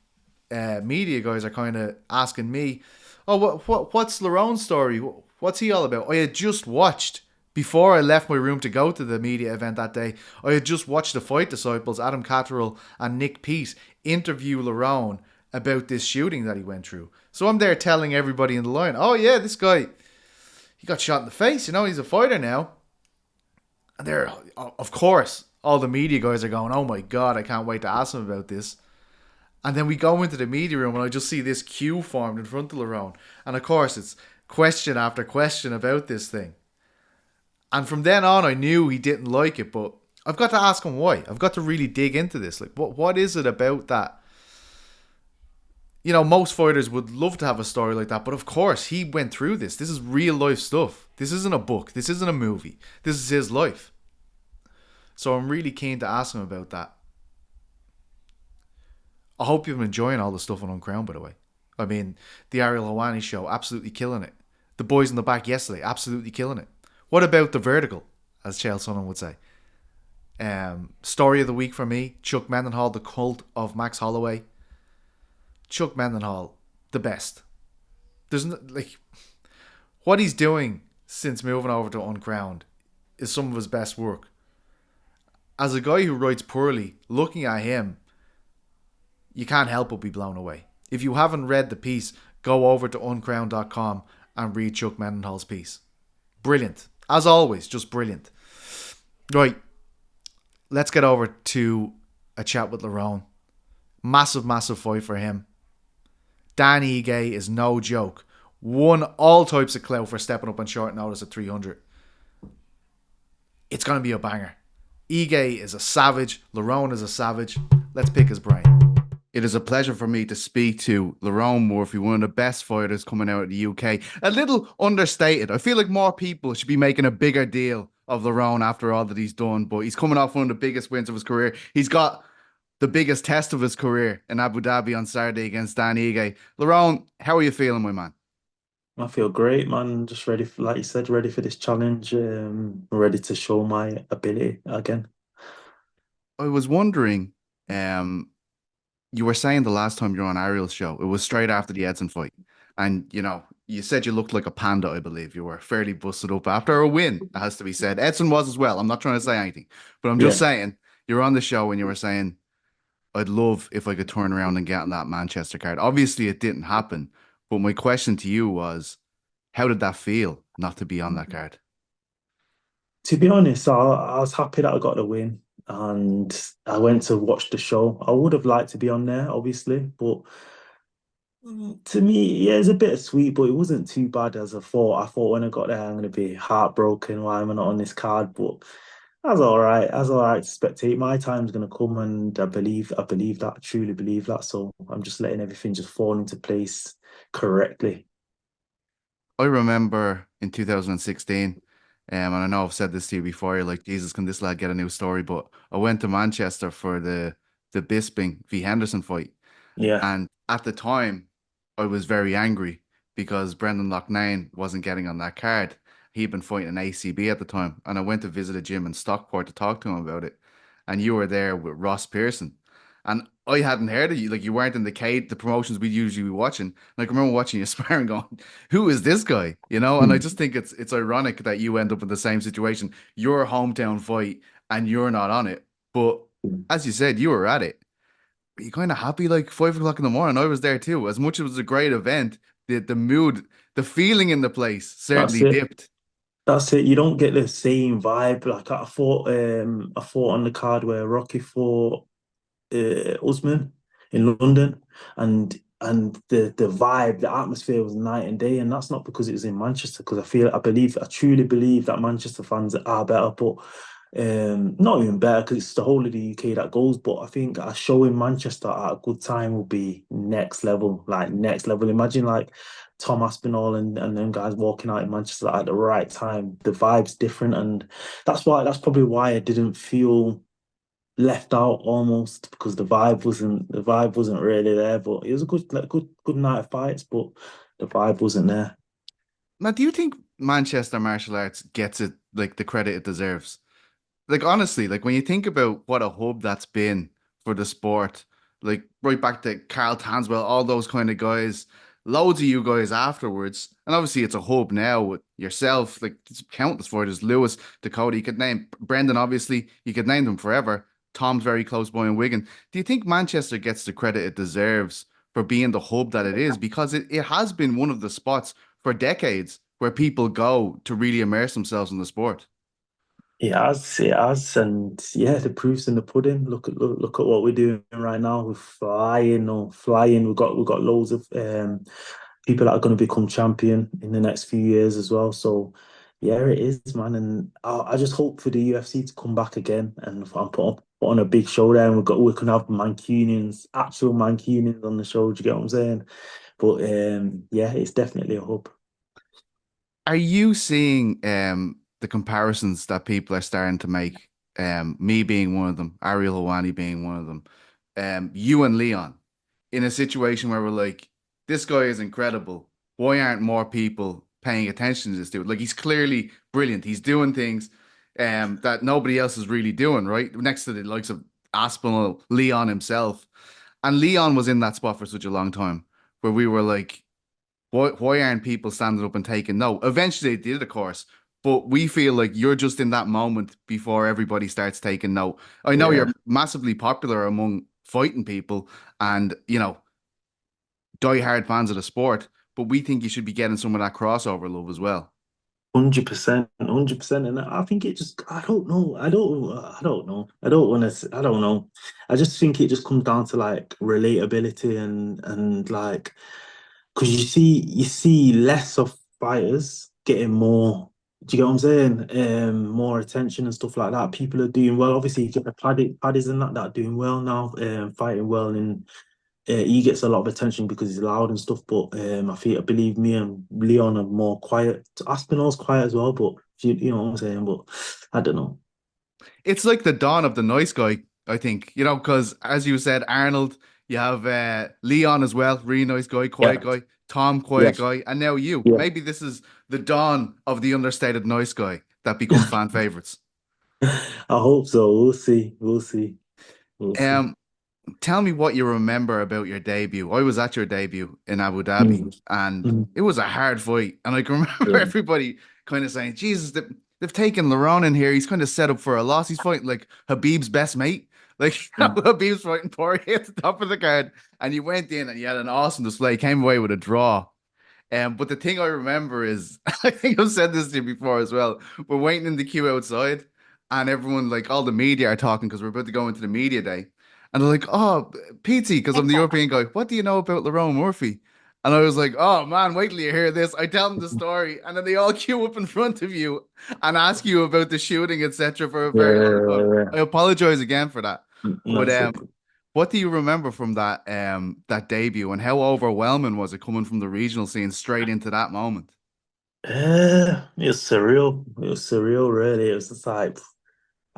media guys are kind of asking me, oh, what's Lerone's story? What's he all about? I had just watched, before I left my room to go to the media event that day, I had just watched the Fight Disciples, Adam Catterall and Nick Peace, interview Lerone about this shooting that he went through. So I'm there telling everybody in the line, oh yeah, this guy, he got shot in the face, he's a fighter now. And they're, of course, all the media guys are going, oh my God, I can't wait to ask him about this. And then we go into the media room and I just see this queue formed in front of Lerone. And of course, it's question after question about this thing. And from then on, I knew he didn't like it, but I've got to ask him why. I've got to really dig into this. Like, what is it about that? Most fighters would love to have a story like that, but of course, he went through this. This is real life stuff. This isn't a book. This isn't a movie. This is his life. So I'm really keen to ask him about that. I hope you've been enjoying all the stuff on Uncrowned, by the way. I mean, the ArielHelwani show, absolutely killing it. The boys in the back yesterday, absolutely killing it. What about The Vertical, as Chael Sonnen would say? Story of the week for me, Chuck Mendenhall, The Cult of Max Holloway. Chuck Mendenhall, the best. There's what he's doing since moving over to Uncrowned is some of his best work. As a guy who writes poorly, looking at him, you can't help but be blown away. If you haven't read the piece, go over to uncrowned.com and read Chuck Mendenhall's piece. Brilliant. As always, just brilliant. Right, let's get over to a chat with Lerone. Massive, massive fight for him. Dan Ige is no joke. Won all types of clout for stepping up on short notice at 300. It's going to be a banger. Ige is a savage. Lerone is a savage. Let's pick his brain. It is a pleasure for me to speak to Lerone Murphy, one of the best fighters coming out of the UK. A little understated. I feel like more people should be making a bigger deal of Lerone after all that he's done, but he's coming off one of the biggest wins of his career. He's got the biggest test of his career in Abu Dhabi on Saturday against Dan Ige. Lerone, how are you feeling, my man? I feel great, man. Just ready for, like you said, ready for this challenge. Ready to show my ability again. I was wondering, um, you were saying the last time you were on Ariel's show, it was straight after the Edson fight. And, you said you looked like a panda, I believe. You were fairly busted up after a win, it has to be said. Edson was as well. I'm not trying to say anything, but I'm just Yeah. saying, you're on the show and you were saying, I'd love if I could turn around and get on that Manchester card. Obviously, it didn't happen. But my question to you was, how did that feel not to be on that card? To be honest, I was happy that I got the win, and I went to watch the show. I would have liked to be on there, obviously, but to me, yeah, it's a bit sweet, but it wasn't too bad as I thought. I thought when I got there, I'm going to be heartbroken. Why am I not on this card? But that's all right. That's all right to spectate. My time's going to come, and I believe that. I truly believe that. So I'm just letting everything just fall into place correctly. I remember in 2016, and I know I've said this to you before, you're like, Jesus, can this lad get a new story? But I went to Manchester for the Bisping v Henderson fight. Yeah. And at the time, I was very angry because Brendan Loughnane wasn't getting on that card. He'd been fighting an ACB at the time. And I went to visit a gym in Stockport to talk to him about it. And you were there with Ross Pearson. And I hadn't heard of you. Like, you weren't in the promotions we'd usually be watching. Like, I remember watching you sparring going, who is this guy? And I just think it's ironic that you end up in the same situation. Your hometown fight and you're not on it. But as you said, you were at it. Are you kind of happy like 5 o'clock in the morning? I was there too. As much as it was a great event, the mood, the feeling in the place That's certainly it. dipped. That's it. You don't get the same vibe. Like I fought on the card where Rocky fought Usman in London, and the vibe, the atmosphere was night and day. And that's not because it was in Manchester, because I truly believe that Manchester fans are better, but not even better because it's the whole of the UK that goes. But I think a show in Manchester at a good time will be next level, like next level. Imagine like Tom Aspinall and them guys walking out in Manchester at the right time. The vibe's different, and that's probably why I didn't feel left out almost, because the vibe wasn't really there. But it was a good night of fights, but the vibe wasn't there. Now, do you think Manchester martial arts gets it like the credit it deserves? Like honestly, like when you think about what a hub that's been for the sport, like right back to Carl Tanswell, all those kind of guys, loads of you guys afterwards, and obviously it's a hub now with yourself, like it's countless fighters, Lewis, Dakota, you could name Brendan, obviously, you could name them forever. Tom's very close by in Wigan. Do you think Manchester gets the credit it deserves for being the hub that it is? Because it has been one of the spots for decades where people go to really immerse themselves in the sport. It has, and yeah, the proof's in the pudding. Look at what we're doing right now. We're flying, or flying. We've got loads of people that are going to become champion in the next few years as well. So yeah, it is, man. And I just hope for the UFC to come back again and put on a big show there. And we can have Mancunians, actual Mancunians on the show. Do you get what I'm saying? But yeah, it's definitely a hope. Are you seeing the comparisons that people are starting to make? Me being one of them, ArielHelwani being one of them, you and Leon in a situation where we're like, this guy is incredible. Why aren't more people paying attention to this dude? Like he's clearly brilliant. He's doing things that nobody else is really doing, right? Next to the likes of Aspinall, Leon himself. And Leon was in that spot for such a long time where we were like, why aren't people standing up and taking note? Eventually they did, of course, but we feel like you're just in that moment before everybody starts taking note. I know Yeah. you're massively popular among fighting people and, die-hard fans of the sport, but we think you should be getting some of that crossover love as well. 100%, 100%. And I think it just, I don't know. I don't know. I don't want to, I don't know. I just think it just comes down to like relatability and because you see less of fighters getting more Do you get what I'm saying? More attention and stuff like that. People are doing well. Obviously, you get the paddies and that are doing well now, fighting well, and he gets a lot of attention because he's loud and stuff. But I believe me and Leon are more quiet. Aspinall's quiet as well, but you know what I'm saying. But I don't know. It's like the dawn of the nice guy, I think, because as you said, Arnold, you have Leon as well, really nice guy, Yeah, quiet guy, Tom, yeah, quiet guy, and now you. yeah. Maybe this is the dawn of the understated nice guy that become fan favorites. I hope so. We'll see. We'll see. We'll see. Um, Tell me what you remember about your debut. I was at your debut in Abu Dhabi, Mm, and mm, it was a hard fight. And I can remember yeah. everybody kind of saying, "Jesus, they've taken Lerone in here. He's kind of set up for a loss. He's fighting like Habib's best mate. Like Mm. Habib's fighting Poirier at the top of the card, and you went in and you had an awesome display. Came away with a draw. But the thing I remember is, I think I've said this to you before as well. We're waiting in the queue outside, and everyone, like all the media, are talking because we're about to go into the media day. And they're like, "Oh, Petesy," because I'm the European guy. "What do you know about Lerone Murphy?" And I was like, "Oh man, wait till you hear this." I tell them the story, and then they all queue up in front of you and ask you about the shooting, etc., for a Yeah, very long time. yeah, I apologize again for that. yeah. But That's okay. what do you remember from that debut, and how overwhelming was it coming from the regional scene straight into that moment? It was surreal. It was surreal, really. It was just like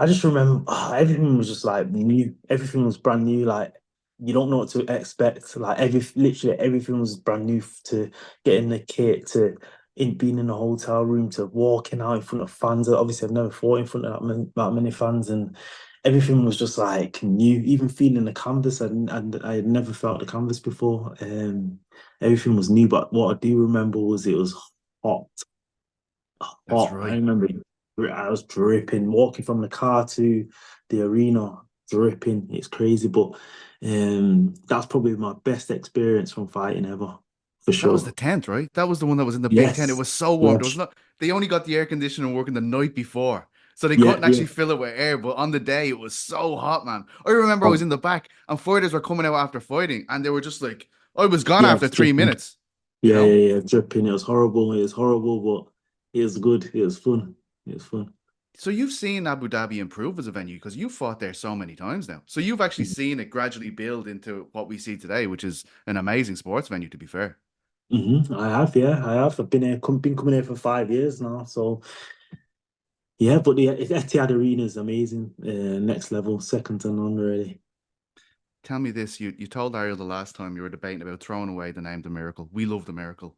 I just remember everything was just like new. Everything was brand new. Like you don't know what to expect. Like literally everything was brand new to getting the kit to being in the hotel room to walking out in front of fans. Obviously, I've never fought in front of that many fans, and everything was just like new. Even feeling the canvas, and I had never felt the canvas before. Everything was new. But what I do remember was it was hot That's hot. I right. remember I was dripping, walking from the car to the arena, dripping. It's crazy, but that's probably my best experience from fighting ever, for That was the sure. tent, right? That was the one that was in the big tent. It Yes, was so warm. There was yes, not. They only got the air conditioning working the night before, so they yeah, couldn't yeah. actually fill it with air. But on the day, it was so hot, man. I remember I was Oh, in the back, and fighters were coming out after fighting, and they were just like, I was gone yeah, after it's three dripping. minutes. You Yeah, know. yeah, yeah, dripping. It was horrible. It was horrible, but it was good. It was fun. It was fun. So you've seen Abu Dhabi improve as a venue because you fought there so many times now. So you've actually seen it gradually build into what we see today, which is an amazing sports venue, to be fair. I have, yeah, I have. I've been coming here for 5 years now, so yeah. But the Etihad Arena is amazing. Next level, second to none, really. Tell me this: you told Ariel the last time you were debating about throwing away the name the Miracle. We love the Miracle.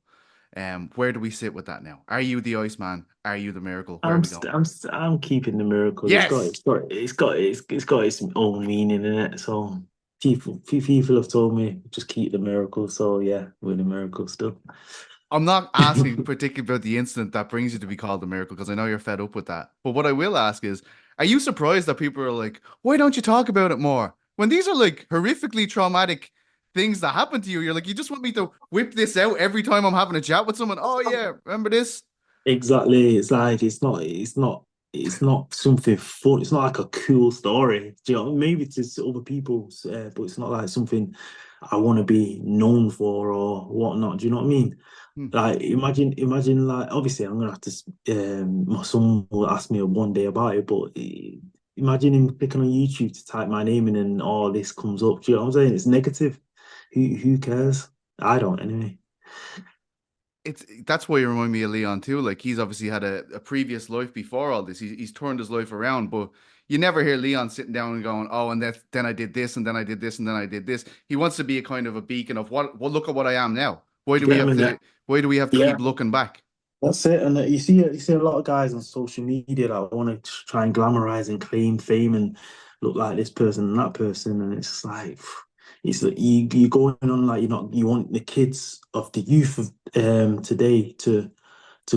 Where do we sit with that now? Are you the Iceman? Are you the Miracle? Where are we going? I'm keeping the miracle. Yes. It's got its own meaning in it. So few people have told me just keep the miracle. So yeah, we're the miracle still. I'm not asking particularly about the incident that brings you to be called the Miracle because I know you're fed up with that. But what I will ask is, are you surprised that people are like, why don't you talk about it more? When these are like horrifically traumatic things that happen to you, you're like, you just want me to whip this out every time I'm having a chat with someone. Oh yeah, remember this? Exactly. It's like it's not something fun. It's not like a cool story. Do you know? Maybe to other people, but it's not like something I want to be known for or whatnot. Do you know what I mean? Hmm. Like imagine like obviously I'm gonna have to my son will ask me one day about it, but imagine him clicking on YouTube to type my name in and all this comes up. Do you know what I'm saying? It's negative. Who cares? I don't anyway. It's that's why you remind me of Leon too. Like he's obviously had a previous life before all this. He's turned his life around, but you never hear Leon sitting down and going, "Oh, and then I did this, and then I did this, and then I did this." He wants to be a kind of a beacon of what. Well, look at what I am now. Why do we Get him have in to? there. Why do we have to Yeah. keep looking back? That's it. And you see a lot of guys on social media that want to try and glamorize and claim fame and look like this person and that person. And it's just like it's like you're going on like you want the kids of the youth of today to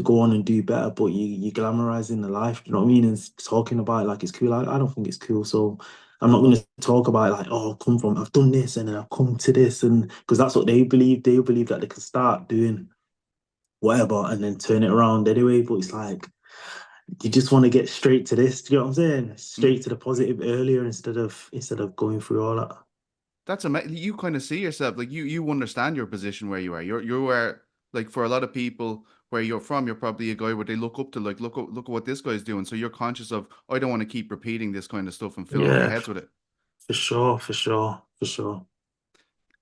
go on and do better, but you glamorizing the life, you know what I mean? And talking about it like it's cool. I don't think it's cool. So I'm not gonna talk about it like, oh, I've done this and then I've come to this, and because that's what they believe. They believe that they can start doing whatever and then turn it around anyway. But it's like you just want to get straight to this. Do you know what I'm saying? Mm. Straight to the positive earlier instead of going through all that. That's amazing. You kind of see yourself like you understand your position where you are. You're where like for a lot of people where you're from, you're probably a guy where they look up to, like, look at what this guy's doing. So you're conscious of, I don't want to keep repeating this kind of stuff and filling their Yeah, heads with it. for sure, for sure, for sure.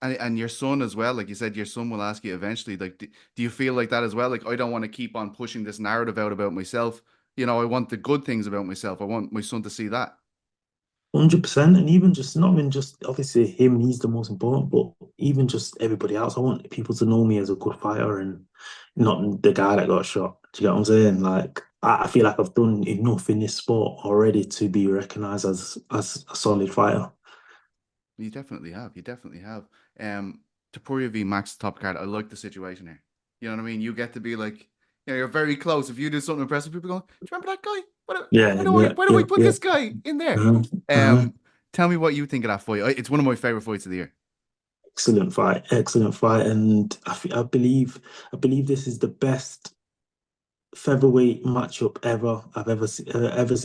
And your son as well, like you said, your son will ask you eventually, like, do you feel like that as well? Like, I don't want to keep on pushing this narrative out about myself. You know, I want the good things about myself. I want my son to see that. 100%, and even just not even just obviously him, he's the most important, but even just everybody else. I want people to know me as a good fighter and not the guy that got shot. Do you get what I'm saying? Like I feel like I've done enough in this sport already to be recognized as a solid fighter. You definitely have. You definitely have. Tapuria v Max top card. I like the situation here. You know what I mean? You get to be like, you know, you're very close. If you do something impressive, people go, "Do you remember that guy? Yeah, yeah, Why do yeah, I put yeah. this guy in there?" Uh-huh, uh-huh. Tell me what you think of that fight. It's one of my favorite fights of the year. Excellent fight, and I believe this is the best featherweight matchup I've ever seen.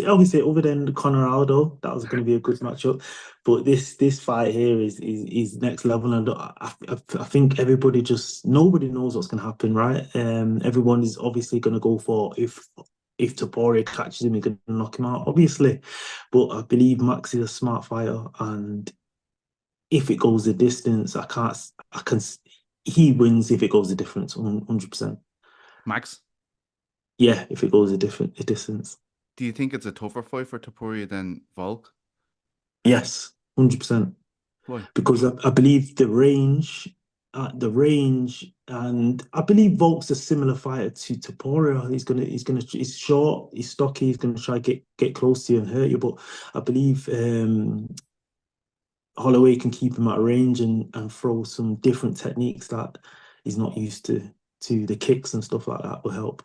Obviously, other than Conor Aldo, that was going to be a good matchup. But this fight here is next level, and I think nobody knows what's going to happen, right? Everyone is obviously going to go for if Topuria catches him, he's going to knock him out, obviously. But I believe Max is a smart fighter, and if it goes the distance, I can. He wins if it goes the difference, 100%. Max, Yeah, if it goes a distance. do you think it's a tougher fight for Tapuria than Volk? Yes, 100%. Why? Because I believe and I believe Volk's a similar fighter to Topuria. He's short, he's stocky, he's gonna try to get close to you and hurt you. But I believe Holloway can keep him at range and throw some different techniques that he's not used to the kicks and stuff like that will help.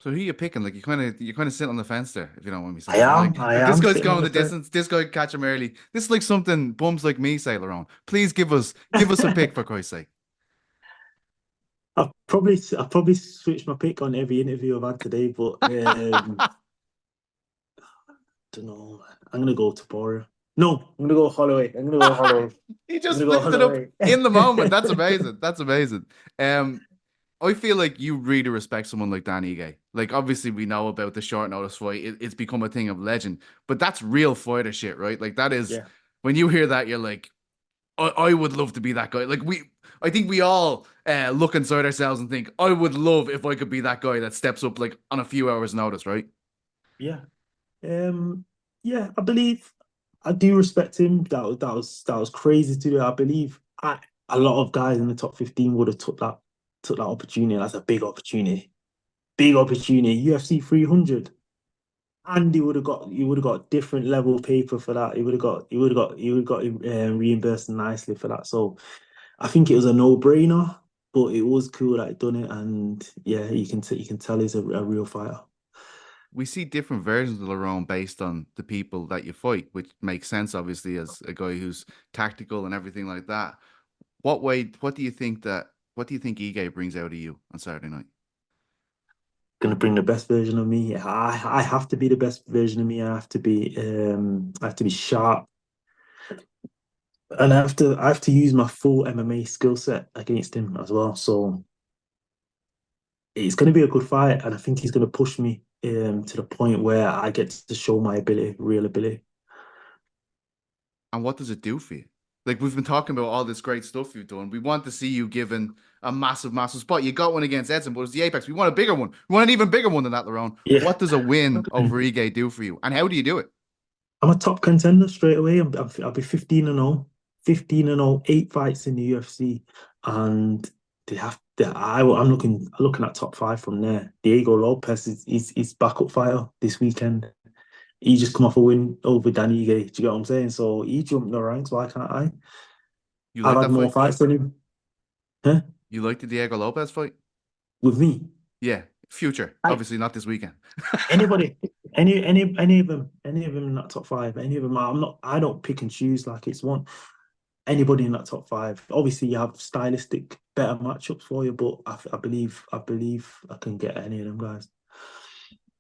So who are you picking? Like you kind of sit on the fence there, if you don't want me I saying. You're am, like, I if this am guy's sitting on going the the fence. distance, this guy catch him early. This is like something bums like me say, Lerone. Please give us a pick for Christ's sake. I've probably switched my pick on every interview I've had today, but don't know, man. I'm gonna go Topuria. No, I'm gonna go Holloway. I'm gonna go Holloway. He I'm just gonna go flipped it up Holloway. in the moment. That's amazing. That's amazing. Um, I feel like you really respect someone like Dan Ige. Like, obviously, we know about the short notice fight. It's become a thing of legend, but that's real fighter shit, right? Like, that is Yeah, when you hear that, you're like, I would love to be that guy. I think we all look inside ourselves and think, I would love if I could be that guy that steps up like on a few hours' notice, right? yeah, um, yeah. I believe I do respect him. That was crazy to do. I believe a lot of guys in the top 15 would have took that opportunity. That's a big opportunity. Big opportunity. UFC 300. And he would have got different level paper for that. He would have got reimbursed nicely for that. So I think it was a no-brainer, but it was cool that he done it. And yeah, you can tell he's a real fighter. We see different versions of Lerone based on the people that you fight, which makes sense, obviously, as a guy who's tactical and everything like that. What do you think Ige brings out of you on Saturday night? Gonna bring the best version of me. I have to be the best version of me. I have to be sharp, and I have to use my full MMA skill set against him as well. So it's going to be a good fight, and I think he's going to push me to the point where I get to show my ability, real ability. And what does it do for you? Like, we've been talking about all this great stuff you've done. We want to see you given a massive, massive spot. You got one against Edson, but it's the Apex. We want a bigger one. We want an even bigger one than that, Lerone. Yeah, What does a win over Ige do for you? And how do you do it? I'm a top contender straight away. I'll be 15-0, 15-0, 8 fights in the UFC, and I'm looking at top five from there. Diego Lopez is backup fighter this weekend. He just come off a win over Dan Ige. Do you get what I'm saying? So he jumped the ranks. Why can't I? You I've like had that more fight? fights than him. Huh? You like the Diego Lopez fight? With me. Yeah. Future. I Obviously not this weekend. Anybody, any of them in that top five, any of them. I don't pick and choose like it's one. Anybody in that top five. Obviously, you have stylistic better matchups for you, but I believe I can get any of them guys.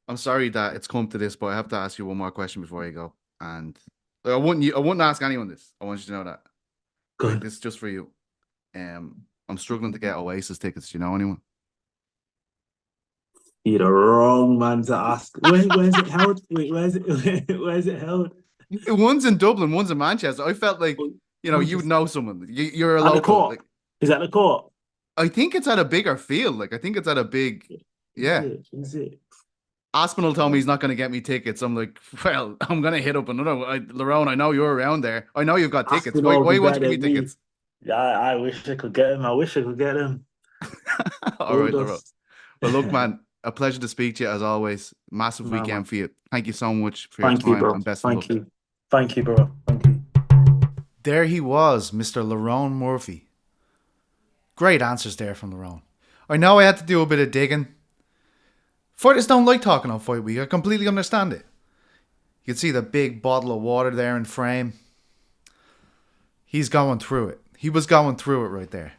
I'm sorry that it's come to this, but I have to ask you one more question before you go. And I wouldn't ask anyone this. I want you to know that. Right? Good. This is just for you. I'm struggling to get Oasis tickets. Do you know anyone? You're the wrong man to ask. Where's it held? Wait, where's it? Where's it held? One's in Dublin, one's in Manchester. I felt like, Oh, you would Manchester. know someone. You're a At the local. court. Like, Is that the court? I think it's at a bigger field. Like, I think it's at a big. Is Yeah. it? Is it? Aspinall told me he's not going to get me tickets. I'm like, well, I'm going to hit up another. Lerone, I know you're around there. I know you've got tickets. Why, Aspinall why will be won't you give better me than me. tickets? Yeah, I wish I could get him. I wish I could get him. All right, Gold Lerone. dust. Well, look, man, a pleasure to speak to you as always. Massive Nah, man. weekend for you. Thank you so much for your Thank you, time bro. and best of luck. Thank you. Thank you, bro. Thank you. There he was, Mr. Lerone Murphy. Great answers there from Lerone. I know I had to do a bit of digging. Fighters don't like talking on fight week. I completely understand it. You can see the big bottle of water there in frame. He's going through it. He was going through it right there.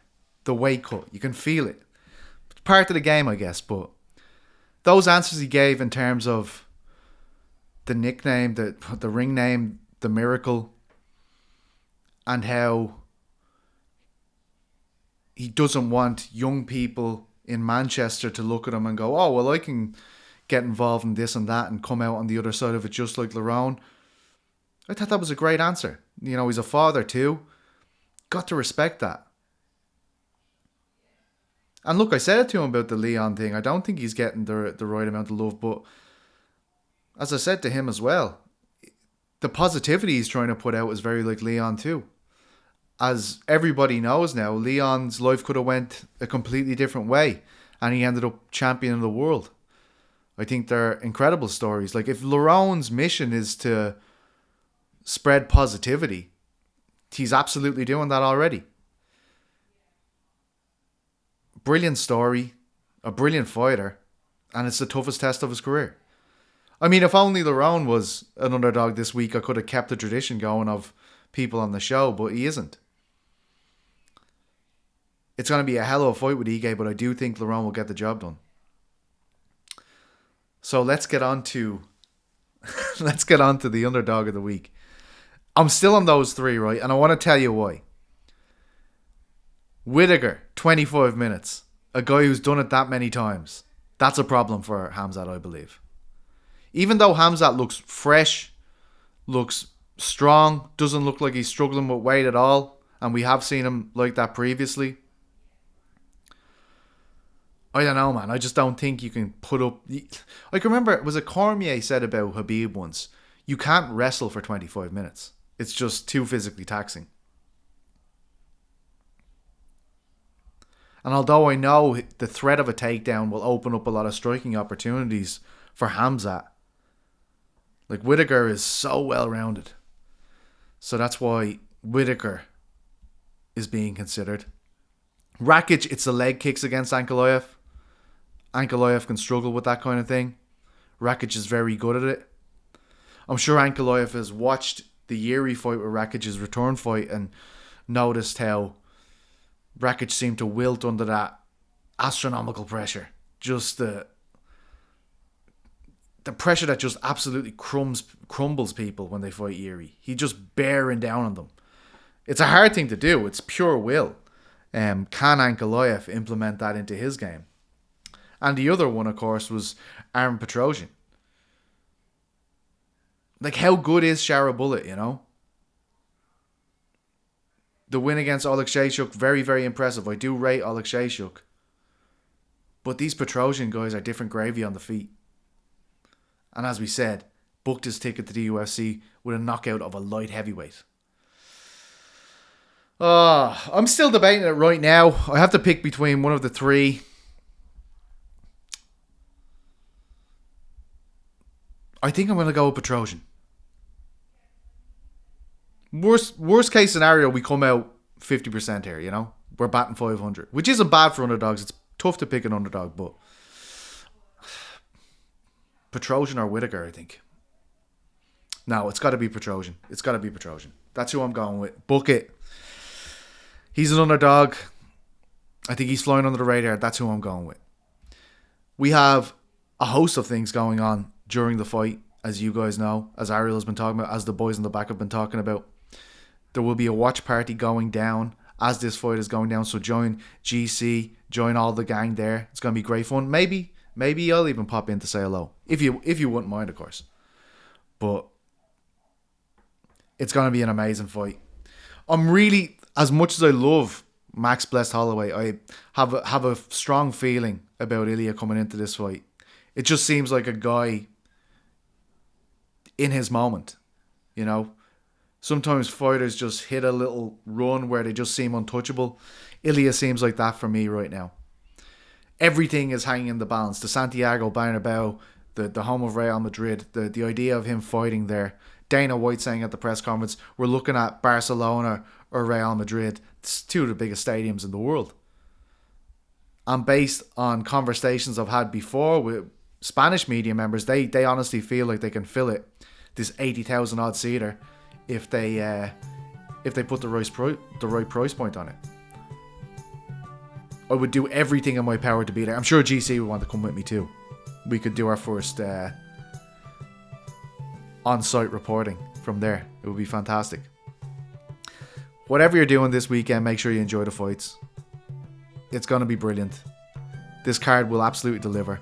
The weight cut. You can feel it. It's part of the game, I guess, but those answers he gave in terms of the nickname, the ring name, the miracle, and how he doesn't want young people in Manchester to look at him and go, oh, well, I can get involved in this and that and come out on the other side of it just like Lerone. I thought that was a great answer. He's a father too. Got to respect that. And look, I said it to him about the Leon thing. I don't think he's getting the right amount of love, but as I said to him as well, the positivity he's trying to put out is very like Leon too. As everybody knows now, Leon's life could have went a completely different way, and he ended up champion of the world. I think they're incredible stories. Like, if Lerone's mission is to spread positivity, he's absolutely doing that already. Brilliant story, a brilliant fighter, and it's the toughest test of his career. I mean, if only Lerone was an underdog this week, I could have kept the tradition going of people on the show, but he isn't. It's going to be a hell of a fight with Ige, but I do think Lerone will get the job done. So let's get on to the underdog of the week. I'm still on those three, right? And I want to tell you why. Whittaker, 25 minutes. A guy who's done it that many times. That's a problem for Khamzat, I believe. Even though Khamzat looks fresh, looks strong, doesn't look like he's struggling with weight at all, and we have seen him like that previously, I don't know, man. I just don't think you can put up... I can remember, was it Cormier said about Khabib once, you can't wrestle for 25 minutes. It's just too physically taxing. And although I know the threat of a takedown will open up a lot of striking opportunities for Khamzat, like, Whittaker is so well-rounded. So that's why Whittaker is being considered. Rakic, it's the leg kicks against Ankalaev. Ankalaev can struggle with that kind of thing. Rakic is very good at it. I'm sure Ankalaev has watched the Yuri fight with Rakic's return fight and noticed how Rakic seemed to wilt under that astronomical pressure. Just the pressure that just absolutely crumbles people when they fight Yuri. He just bearing down on them. It's a hard thing to do. It's pure will. Can Ankalaev implement that into his game? And the other one, of course, was Armen Petrosyan. Like, how good is Sharabullet, you know? The win against Oleksiejczuk, very, very impressive. I do rate Oleksiejczuk. But these Petrosyan guys are different gravy on the feet. And as we said, booked his ticket to the UFC with a knockout of a light heavyweight. I'm still debating it right now. I have to pick between one of the three. I think I'm going to go with Petrosyan. Worst case scenario, we come out 50% here, you know? We're batting 500, which isn't bad for underdogs. It's tough to pick an underdog, but Petrosyan or Whittaker, I think. No, it's got to be Petrosyan. It's got to be Petrosyan. That's who I'm going with. Book it. He's an underdog. I think he's flying under the radar. That's who I'm going with. We have a host of things going on during the fight, as you guys know, as Ariel has been talking about, as the boys in the back have been talking about. There will be a watch party going down as this fight is going down. So join GC, join all the gang there. It's going to be great fun. Maybe Maybe I'll even pop in to say hello. If you wouldn't mind, of course. But it's going to be an amazing fight. I'm really, as much as I love Max Blessed Holloway, I have a strong feeling about Ilya coming into this fight. It just seems like a guy in his moment, you know. Sometimes fighters just hit a little run where they just seem untouchable. Ilya seems like that for me right now. Everything is hanging in the balance. The Santiago Bernabeu, the home of Real Madrid, the idea of him fighting there. Dana White saying at the press conference, we're looking at Barcelona or Real Madrid. It's two of the biggest stadiums in the world. And based on conversations I've had before with Spanish media members, they honestly feel like they can fill it, this 80,000 odd seater, if they put the right price point on it. I would do everything in my power to be there. I'm sure GC would want to come with me too. We could do our first on-site reporting from there. It would be fantastic. Whatever you're doing this weekend, make sure you enjoy the fights. It's going to be brilliant. This card will absolutely deliver.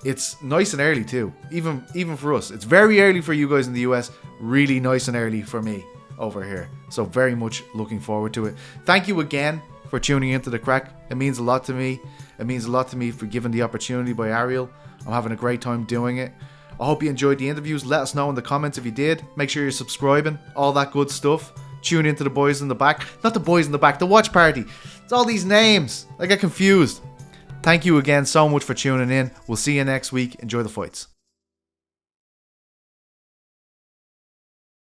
It's nice and early too, even for us. It's very early for you guys in the US, really nice and early for me over here. So very much looking forward to it. Thank you again for tuning into the Craic. It means a lot to me. It means a lot to me for giving the opportunity by Ariel. I'm having a great time doing it. I hope you enjoyed the interviews. Let us know in the comments if you did. Make sure you're subscribing, all that good stuff. Tune into the boys in the back. Not the boys in the back, the watch party. It's all these names. I get confused. Thank you again so much for tuning in. We'll see you next week. Enjoy the fights.